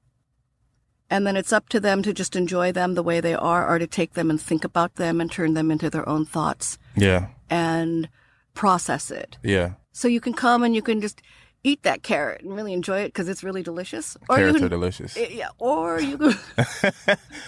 And then it's up to them to just enjoy them the way they are, or to take them and think about them and turn them into their own thoughts. Yeah. And process it. Yeah. So you can come and you can just eat that carrot and really enjoy it because it's really delicious. Carrots are delicious. Yeah. Or you can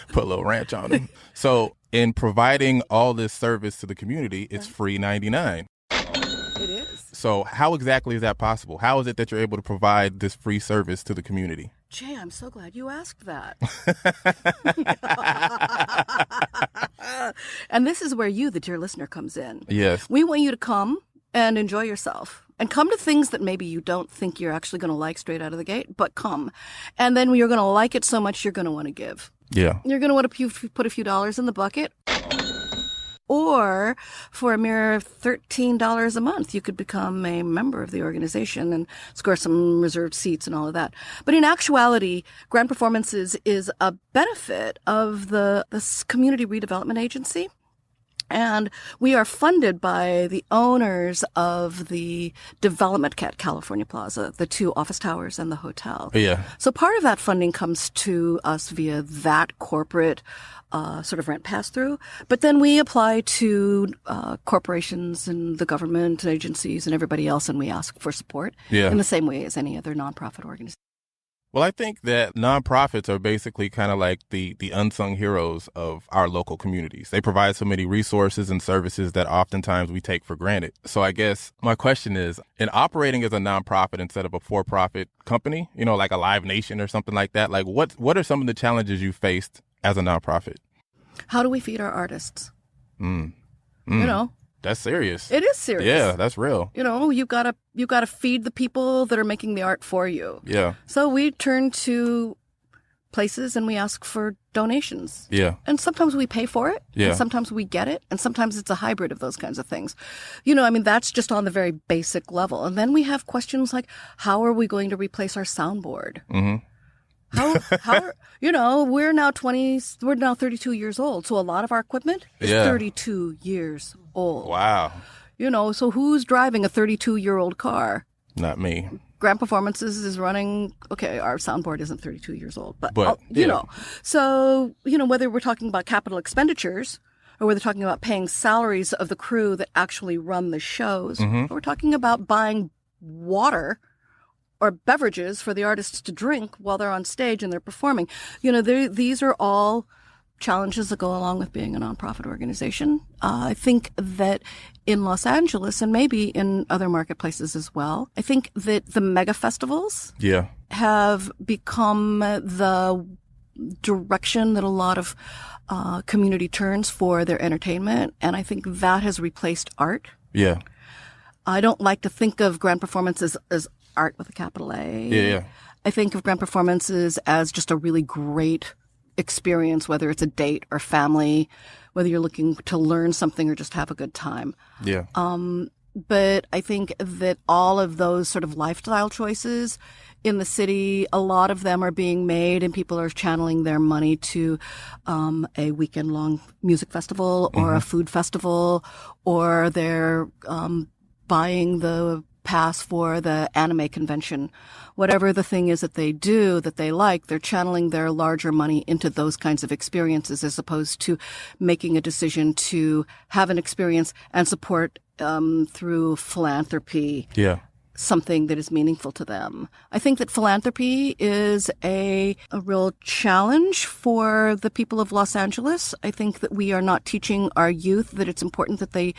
put a little ranch on them. So in providing all this service to the community, it's free 99. It is. So how exactly is that possible? How is it that you're able to provide this free service to the community? Jay, I'm so glad you asked that. And this is where you, the dear listener, comes in. Yes. We want you to come and enjoy yourself. And come to things that maybe you don't think you're actually going to like straight out of the gate, but come. And then you're going to like it so much you're going to want to give. Yeah. You're going to want to put a few dollars in the bucket. Or for a mere $13 a month, you could become a member of the organization and score some reserved seats and all of that. But in actuality, Grand Performances is a benefit of this community redevelopment agency. And we are funded by the owners of the development at California Plaza, the 2 office towers and the hotel. Yeah. So part of that funding comes to us via that corporate sort of rent pass-through. But then we apply to corporations and the government agencies and everybody else, and we ask for support in the same way as any other nonprofit organization. Well, I think that nonprofits are basically kind of like the unsung heroes of our local communities. They provide so many resources and services that oftentimes we take for granted. So I guess my question is, in operating as a nonprofit instead of a for-profit company, like a Live Nation or something like that, like what are some of the challenges you faced as a nonprofit? How do we feed our artists? That's serious. It is serious. Yeah, that's real. You gotta feed the people that are making the art for you. Yeah. So we turn to places and we ask for donations. Yeah. And sometimes we pay for it. Yeah. And sometimes we get it. And sometimes it's a hybrid of those kinds of things. You know, I mean, that's just on the very basic level. And then we have questions like, how are we going to replace our soundboard? Mm-hmm. How, you know, we're now 32 years old. So a lot of our equipment is 32 years old. Wow. You know, so who's driving a 32-year-old car? Not me. Grand Performances is running, okay, our soundboard isn't 32 years old, but yeah. you know. So, you know, whether we're talking about capital expenditures or whether we're talking about paying salaries of the crew that actually run the shows, or we're talking about buying water or beverages for the artists to drink while they're on stage and they're performing. You know, these are all challenges that go along with being a nonprofit organization. I think that in Los Angeles and maybe in other marketplaces as well, I think that the mega festivals have become the direction that a lot of community turns for their entertainment. And I think that has replaced art. Yeah. I don't like to think of Grand Performances as art with a capital A. Yeah. I think of Grand Performances as just a really great experience, whether it's a date or family, whether you're looking to learn something or just have a good time. Yeah. But I think that all of those sort of lifestyle choices in the city, a lot of them are being made and people are channeling their money to a weekend-long music festival or a food festival, or they're buying the pass for the anime convention. Whatever the thing is that they do that they like, they're channeling their larger money into those kinds of experiences as opposed to making a decision to have an experience and support through philanthropy. Yeah. Something that is meaningful to them. I think that philanthropy is a real challenge for the people of Los Angeles. I think that we are not teaching our youth that it's important that they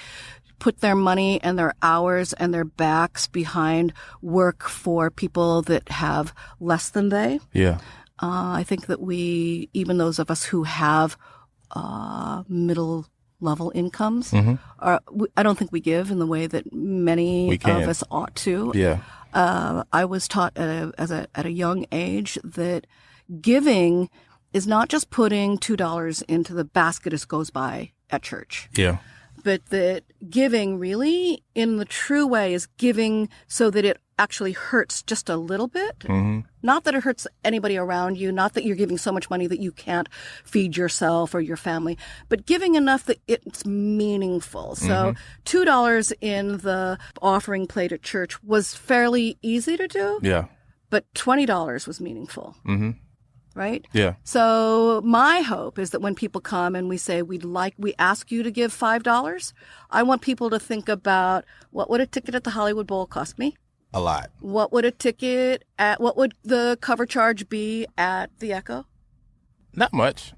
put their money and their hours and their backs behind work for people that have less than they. Yeah. I think that even those of us who have middle level incomes, I don't think we give in the way that many of us ought to. Yeah. I was taught at a young age that giving is not just putting $2 into the basket as goes by at church. Yeah. But that giving really, in the true way, is giving so that it actually hurts just a little bit. Not that it hurts anybody around you, not that you're giving so much money that you can't feed yourself or your family, but giving enough that it's meaningful. So $2 in the offering plate at church was fairly easy to do. Yeah. But $20 was meaningful. Right? Yeah. So my hope is that when people come and we say we ask you to give $5, I want people to think about, what would a ticket at the Hollywood Bowl cost me? A lot. What would the cover charge be at the Echo? Not much.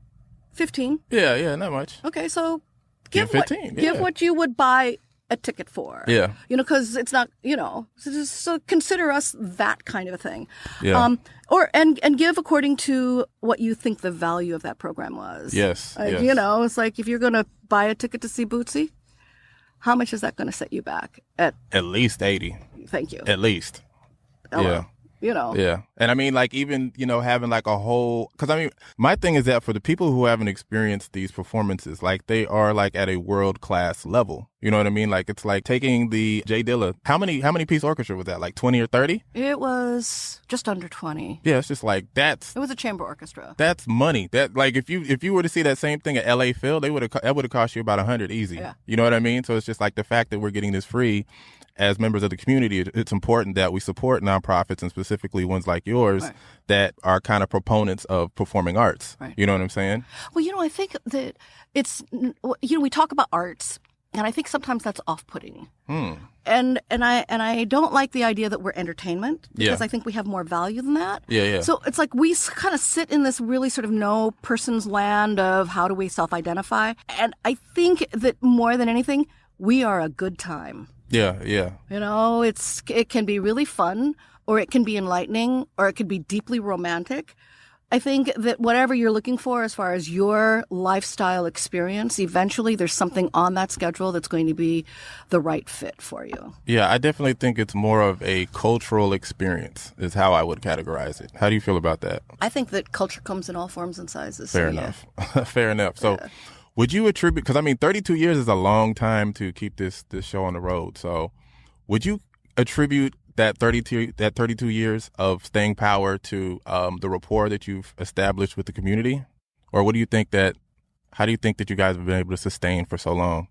15. Yeah, not much. Okay, so Give 15. Give what you would buy a ticket for. Yeah. You know, because it's not, you know, so consider us that kind of a thing. Yeah. And give according to what you think the value of that program was. Yes. You know, it's like if you're going to buy a ticket to see Bootsy, how much is that going to set you back? At least 80. Thank you. At least. Yeah. You know. Yeah. And I mean, like, even, you know, having like a whole, because I mean, my thing is that for the people who haven't experienced these performances, like, they are like at a world-class level. You know what I mean? Like, it's like taking the J Dilla. How many piece orchestra was that? Like 20 or 30? It was just under 20. Yeah, it's just like, it was a chamber orchestra. That's money. That, like, if you were to see that same thing at LA Phil, that would have cost you about 100 easy. Yeah. You know what I mean? So it's just like the fact that we're getting this free as members of the community, it's important that we support nonprofits, and specifically ones like yours that are kind of proponents of performing arts. Right. You know what I'm saying? Well, you know, I think that it's, you know, we talk about arts, and I think sometimes that's off-putting. And I don't like the idea that we're entertainment, because I think we have more value than that. Yeah. So it's like we kind of sit in this really sort of no person's land of how do we self-identify. And I think that more than anything, we are a good time. Yeah. You know, it can be really fun, or it can be enlightening, or it can be deeply romantic. I think that whatever you're looking for as far as your lifestyle experience, eventually there's something on that schedule that's going to be the right fit for you. Yeah, I definitely think it's more of a cultural experience is how I would categorize it. How do you feel about that? I think that culture comes in all forms and sizes. Fair enough. Fair enough. So would you attribute, because I mean, 32 years is a long time to keep this show on the road. So would you attribute that 32 years of staying power to the rapport that you've established with the community? Or how do you think that you guys have been able to sustain for so long?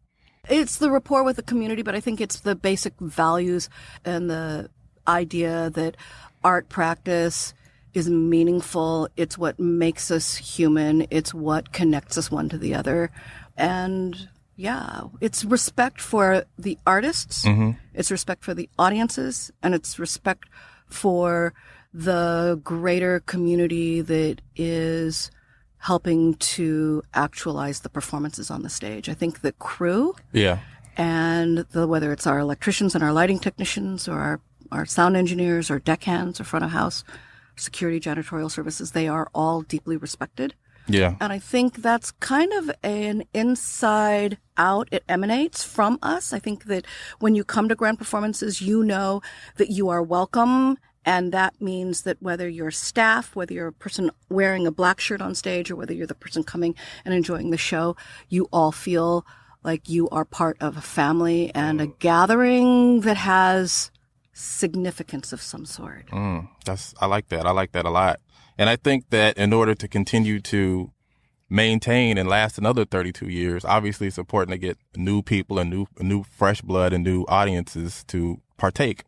It's the rapport with the community, but I think it's the basic values and the idea that art practice is meaningful. It's what makes us human. It's what connects us one to the other. And yeah, it's respect for the artists, it's respect for the audiences, and it's respect for the greater community that is helping to actualize the performances on the stage. I think the crew and whether it's our electricians and our lighting technicians or our sound engineers or deckhands or front of house, security, janitorial services, they are all deeply respected. Yeah. And I think that's kind of an inside out. It emanates from us. I think that when you come to grand performances, you know that you are welcome. And that means that whether you're staff, whether you're a person wearing a black shirt on stage, or whether you're the person coming and enjoying the show, you all feel like you are part of a family and a gathering that has significance of some sort. I like that. I like that a lot. And I think that in order to continue to maintain and last another 32 years, obviously it's important to get new people and new fresh blood and new audiences to partake,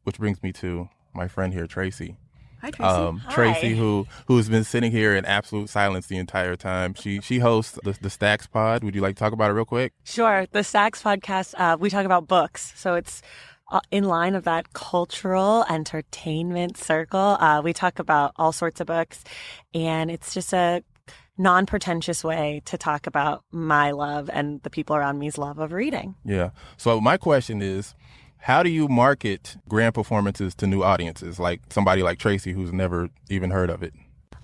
which brings me to my friend here, Traci. Hi, Traci. Traci, who's been sitting here in absolute silence the entire time. She hosts the Stacks Pod. Would you like to talk about it real quick? Sure. The Stacks Podcast, we talk about books. So it's in line of that cultural entertainment circle. We talk about all sorts of books, and it's just a non-pretentious way to talk about my love and the people around me's love of reading. Yeah. So my question is, how do you market grand performances to new audiences, like somebody like Traci who's never even heard of it?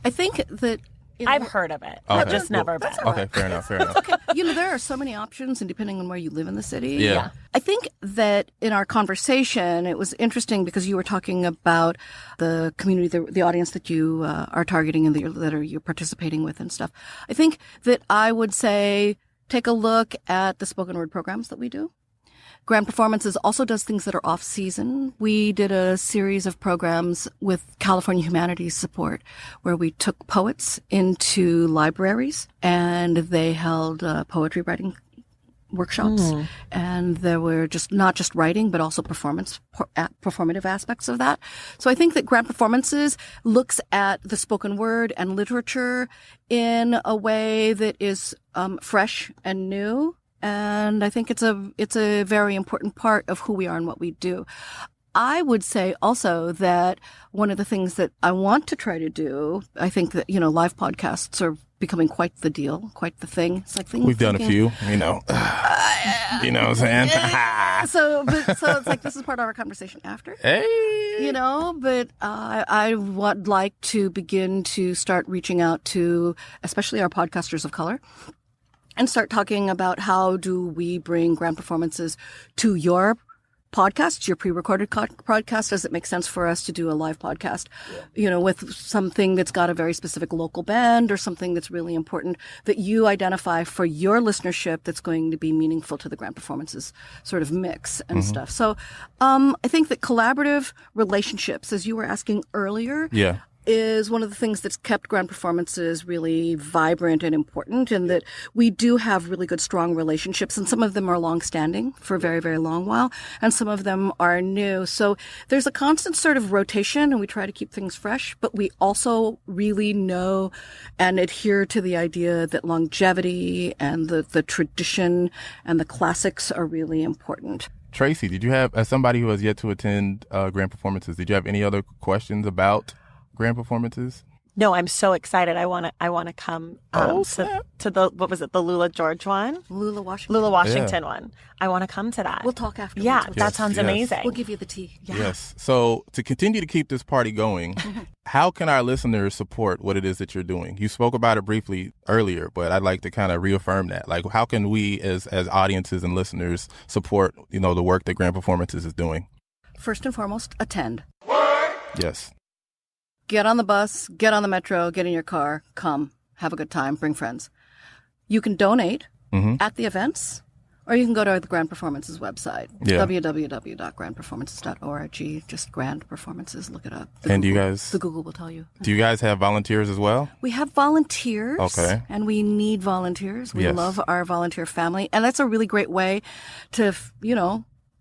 I think that I've heard of it, but just never been. Okay, fair enough. Okay. There are so many options, and depending on where you live in the city. Yeah. I think that in our conversation, it was interesting because you were talking about the community, the audience that you are targeting and that you're participating with and stuff. I think that I would say take a look at the spoken word programs that we do. Grand Performances also does things that are off-season. We did a series of programs with California Humanities Support where we took poets into libraries and they held poetry writing workshops. And there were not just writing, but also performative aspects of that. So I think that Grand Performances looks at the spoken word and literature in a way that is fresh and new. And I think it's a very important part of who we are and what we do. I would say also that one of the things that I want to try to do, I think that, live podcasts are becoming quite the deal, quite the thing. It's like we've done a few, you know what I'm saying? So it's like this is part of our conversation after. Hey. But I would like to begin to start reaching out to especially our podcasters of color and start talking about how do we bring grand performances to your podcast, your pre-recorded podcast. Does it make sense for us to do a live podcast, with something that's got a very specific local band or something that's really important that you identify for your listenership that's going to be meaningful to the grand performances sort of mix and stuff. So I think that collaborative relationships, as you were asking earlier, is one of the things that's kept grand performances really vibrant and important, and that we do have really good, strong relationships, and some of them are long-standing for a very, very long while, and some of them are new. So there's a constant sort of rotation, and we try to keep things fresh, but we also really know and adhere to the idea that longevity and the tradition and the classics are really important. Traci, did you have, as somebody who has yet to attend grand performances, did you have any other questions about grand performances? No, I'm so excited. I want to come to the, what was it, the Lula George one? Lula Washington one. I want to come to that. We'll talk after. Yeah, that sounds amazing. We'll give you the tea. Yeah. Yes. So to continue to keep this party going, how can our listeners support what it is that you're doing? You spoke about it briefly earlier, but I'd like to kind of reaffirm that. Like, how can we as audiences and listeners support, the work that Grand Performances is doing? First and foremost, attend. Yes. Get on the bus, get on the metro, get in your car, come, have a good time, bring friends. You can donate at the events, or you can go to the Grand Performances website, www.grandperformances.org. Just Grand Performances, look it up. The Google will tell you. Do you guys have volunteers as well? We have volunteers. Okay. And we need volunteers. We love our volunteer family. And that's a really great way to,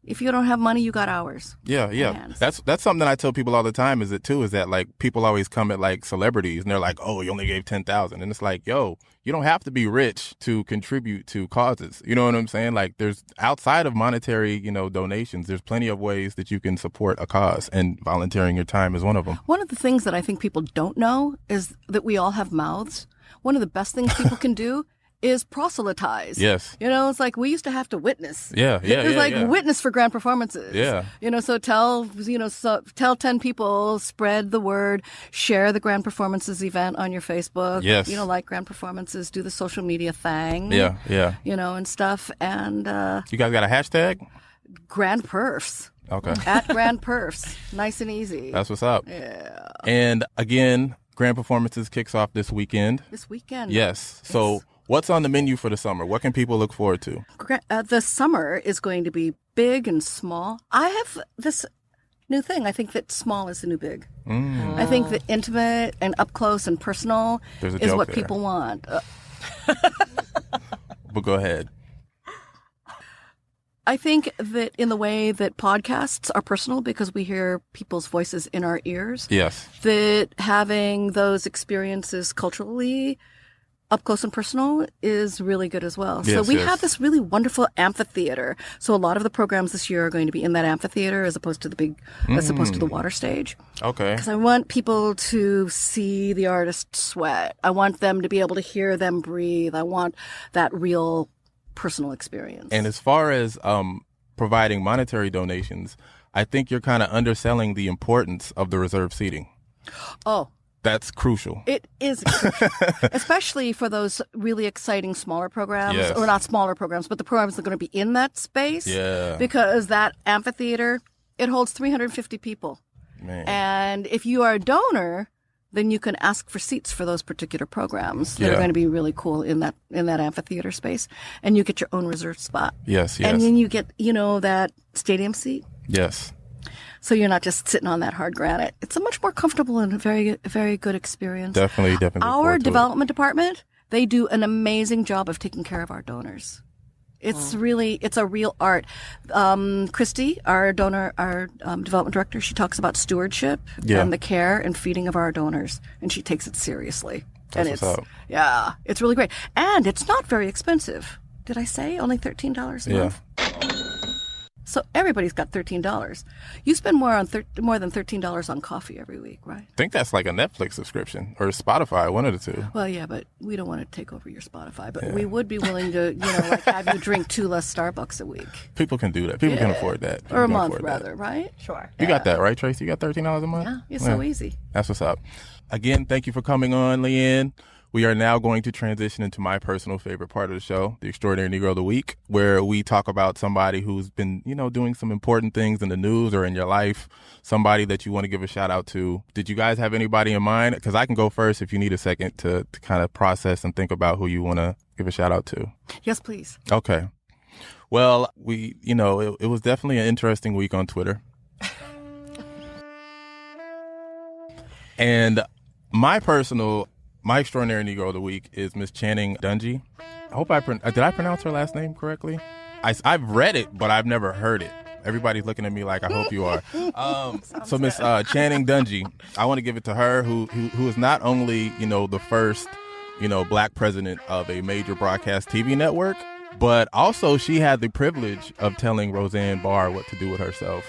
if you don't have money, you got hours. Yeah. Hands. That's something that I tell people all the time is that like people always come at like celebrities and they're like, oh, you only gave 10,000. And it's like, yo, you don't have to be rich to contribute to causes. You know what I'm saying? Like there's outside of monetary, donations, there's plenty of ways that you can support a cause, and volunteering your time is one of them. One of the things that I think people don't know is that we all have mouths. One of the best things people can do is proselytize. Yes. It's like we used to have to witness. Yeah. It was witness for Grand Performances. Yeah. So tell 10 people, spread the word, share the Grand Performances event on your Facebook. Yes. Like Grand Performances, do the social media thing. Yeah. And stuff. And you guys got a hashtag? Grand Perfs. Okay. At Grand Perfs. Nice and easy. That's what's up. Yeah. And again, Grand Performances kicks off this weekend. Yes. So what's on the menu for the summer? What can people look forward to? The summer is going to be big and small. I have this new thing. I think that small is the new big. I think that intimate and up close and personal is what people want. But go ahead. I think that in the way that podcasts are personal because we hear people's voices in our ears. Yes. That having those experiences culturally up close and personal is really good as well. So we have this really wonderful amphitheater. So a lot of the programs this year are going to be in that amphitheater as opposed to the water stage. Okay. Because I want people to see the artists sweat. I want them to be able to hear them breathe. I want that real personal experience. And as far as providing monetary donations, I think you're kind of underselling the importance of the reserved seating. Oh. That's crucial. It is crucial, especially for those really exciting smaller programs, or not smaller programs, but the programs that are going to be in that space. Yeah. Because that amphitheater, it holds 350 people. Man. And if you are a donor, then you can ask for seats for those particular programs that are going to be really cool in that amphitheater space, and you get your own reserved spot. Yes. And then you get that stadium seat. Yes. So you're not just sitting on that hard granite. It's a much more comfortable and very, very good experience. Definitely. Our development department, they do an amazing job of taking care of our donors. It's a real art. Christy, our development director, she talks about stewardship and the care and feeding of our donors, and she takes it seriously. That's what's up. Yeah, it's really great. And it's not very expensive. Did I say only $13 a month? So everybody's got $13. You spend more than $13 on coffee every week, right? I think that's like a Netflix subscription or Spotify, one of the two. Well, yeah, but we don't want to take over your Spotify. But we would be willing to, have you drink 2 less Starbucks a week. People can do that. People can afford that. Or a month, rather, right? Sure. You got that, right, Traci? You got $13 a month? Yeah, it's so easy. That's what's up. Again, thank you for coming on, Leigh. We are now going to transition into my personal favorite part of the show, the Extraordinary Negro of the Week, where we talk about somebody who's been, doing some important things in the news or in your life, somebody that you want to give a shout out to. Did you guys have anybody in mind? Because I can go first if you need a second to kind of process and think about who you want to give a shout out to. Yes, please. Okay. Well, it was definitely an interesting week on Twitter. And my Extraordinary Negro of the Week is Miss Channing Dungey. I hope did I pronounce her last name correctly? I've read it, but I've never heard it. Everybody's looking at me like I hope you are. So Miss Channing Dungey, I want to give it to her, who is not only the first black president of a major broadcast TV network, but also she had the privilege of telling Roseanne Barr what to do with herself.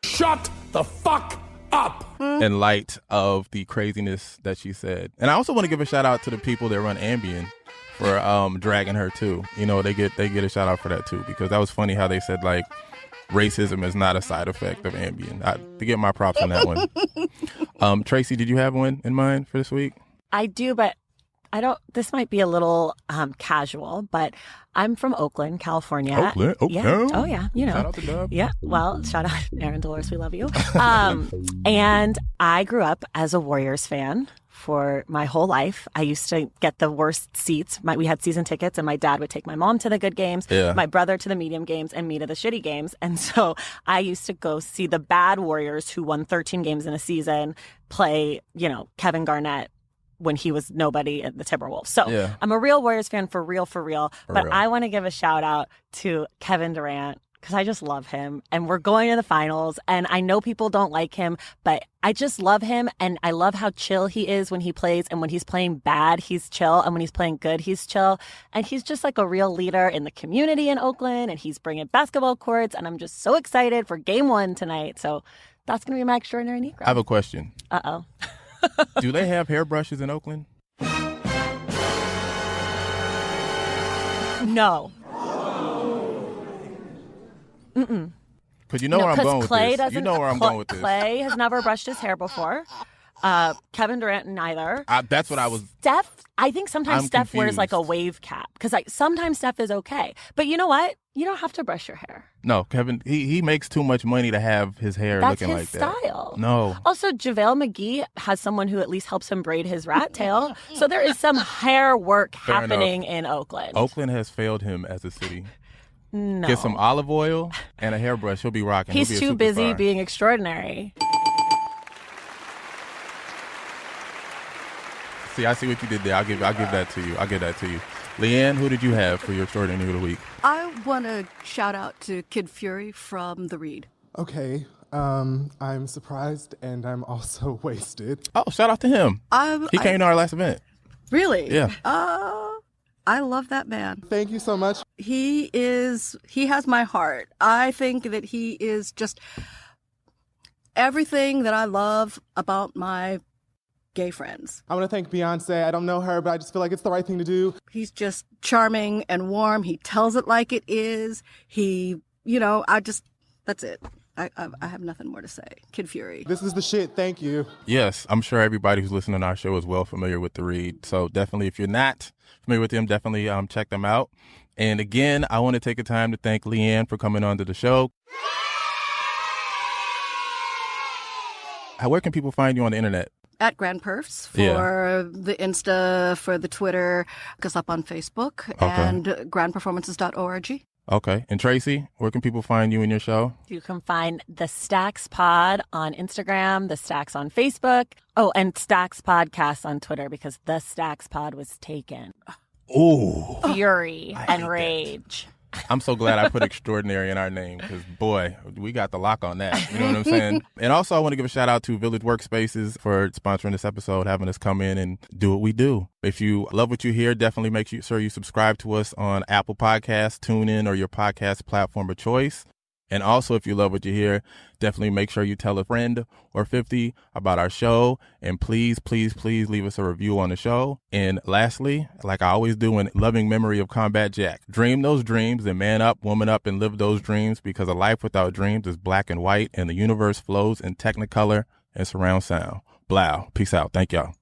Shut the fuck up in light of the craziness that she said. And I also want to give a shout out to the people that run Ambien for dragging her too. You know, they get a shout out for that too, because that was funny how they said like racism is not a side effect of Ambien. To get my props on that one. Traci, did you have one in mind for this week? I do, but I don't. This might be a little casual, but I'm from Oakland, California. Oakland? Yeah. Oh, yeah. You know. Shout out to Dub. Yeah. Well, shout out Aaron Dolores. We love you. And I grew up as a Warriors fan for my whole life. I used to get the worst seats. We had season tickets, and my dad would take my mom to the good games, my brother to the medium games, and me to the shitty games. And so I used to go see the bad Warriors who won 13 games in a season play, you know, Kevin Garnett when he was nobody at the Timberwolves. So I'm a real Warriors fan for real. But I want to give a shout out to Kevin Durant because I just love him. And we're going to the finals. And I know people don't like him, but I just love him. And I love how chill he is when he plays. And when he's playing bad, he's chill. And when he's playing good, he's chill. And he's just like a real leader in the community in Oakland. And he's bringing basketball courts. And I'm just so excited for game 1 tonight. So that's going to be my Extraordinary Negro. I have a question. Uh-oh. Do they have hairbrushes in Oakland? No. Mm-mm. Because you know where I'm going with this. You know where I'm going with this. Clay has never brushed his hair before. Kevin Durant neither. That's what I was. Steph, I think sometimes I'm Steph wears confused. like a wave cap because sometimes Steph is okay. But you know what? You don't have to brush your hair. No, Kevin, he makes too much money to have his hair That's looking his like that. style. No. Also, JaVale McGee has someone who at least helps him braid his rat tail. So there is some hair work Fair happening enough. in Oakland. Oakland has failed him as a city. No. Get some olive oil and a hairbrush. He'll be rocking. He's He'll be a too busy superstar. being extraordinary. See, I see what you did there. I'll give that to you. I'll give that to you. Leanne, who did you have for your Extraordinary of the Week? I want to shout out to Kid Fury from The Read. Okay. I'm surprised and I'm also wasted. Oh, shout out to him. He came to our last event. Really? Yeah. I love that man. Thank you so much. He has my heart. I think that he is just everything that I love about my gay friends. I want to thank Beyonce. I don't know her, but I just feel like it's the right thing to do. He's just charming and warm. He tells it like it is. That's it. I have nothing more to say. Kid Fury. This is the shit. Thank you. Yes, I'm sure everybody who's listening to our show is well familiar with The Read. So definitely, if you're not familiar with them, definitely check them out. And again, I want to take a time to thank Leanne for coming on to the show. Where can people find you on the internet? At Grand Perfs for the Insta, for the Twitter, look us up on Facebook, and grandperformances.org. Okay. And Traci, where can people find you and your show? You can find The Stacks Pod on Instagram, The Stacks on Facebook. Oh, and Stacks Podcast on Twitter because The Stacks Pod was taken. Ooh. Fury and rage. I'm so glad I put extraordinary in our name because, boy, we got the lock on that. You know what I'm saying? And also, I want to give a shout out to Village Workspaces for sponsoring this episode, having us come in and do what we do. If you love what you hear, definitely make sure you subscribe to us on Apple Podcasts, TuneIn, or your podcast platform of choice. And also, if you love what you hear, definitely make sure you tell a friend or 50 about our show. And please, please, please leave us a review on the show. And lastly, like I always do in loving memory of Combat Jack, dream those dreams and man up, woman up, and live those dreams because a life without dreams is black and white and the universe flows in technicolor and surround sound. Blow. Peace out. Thank y'all.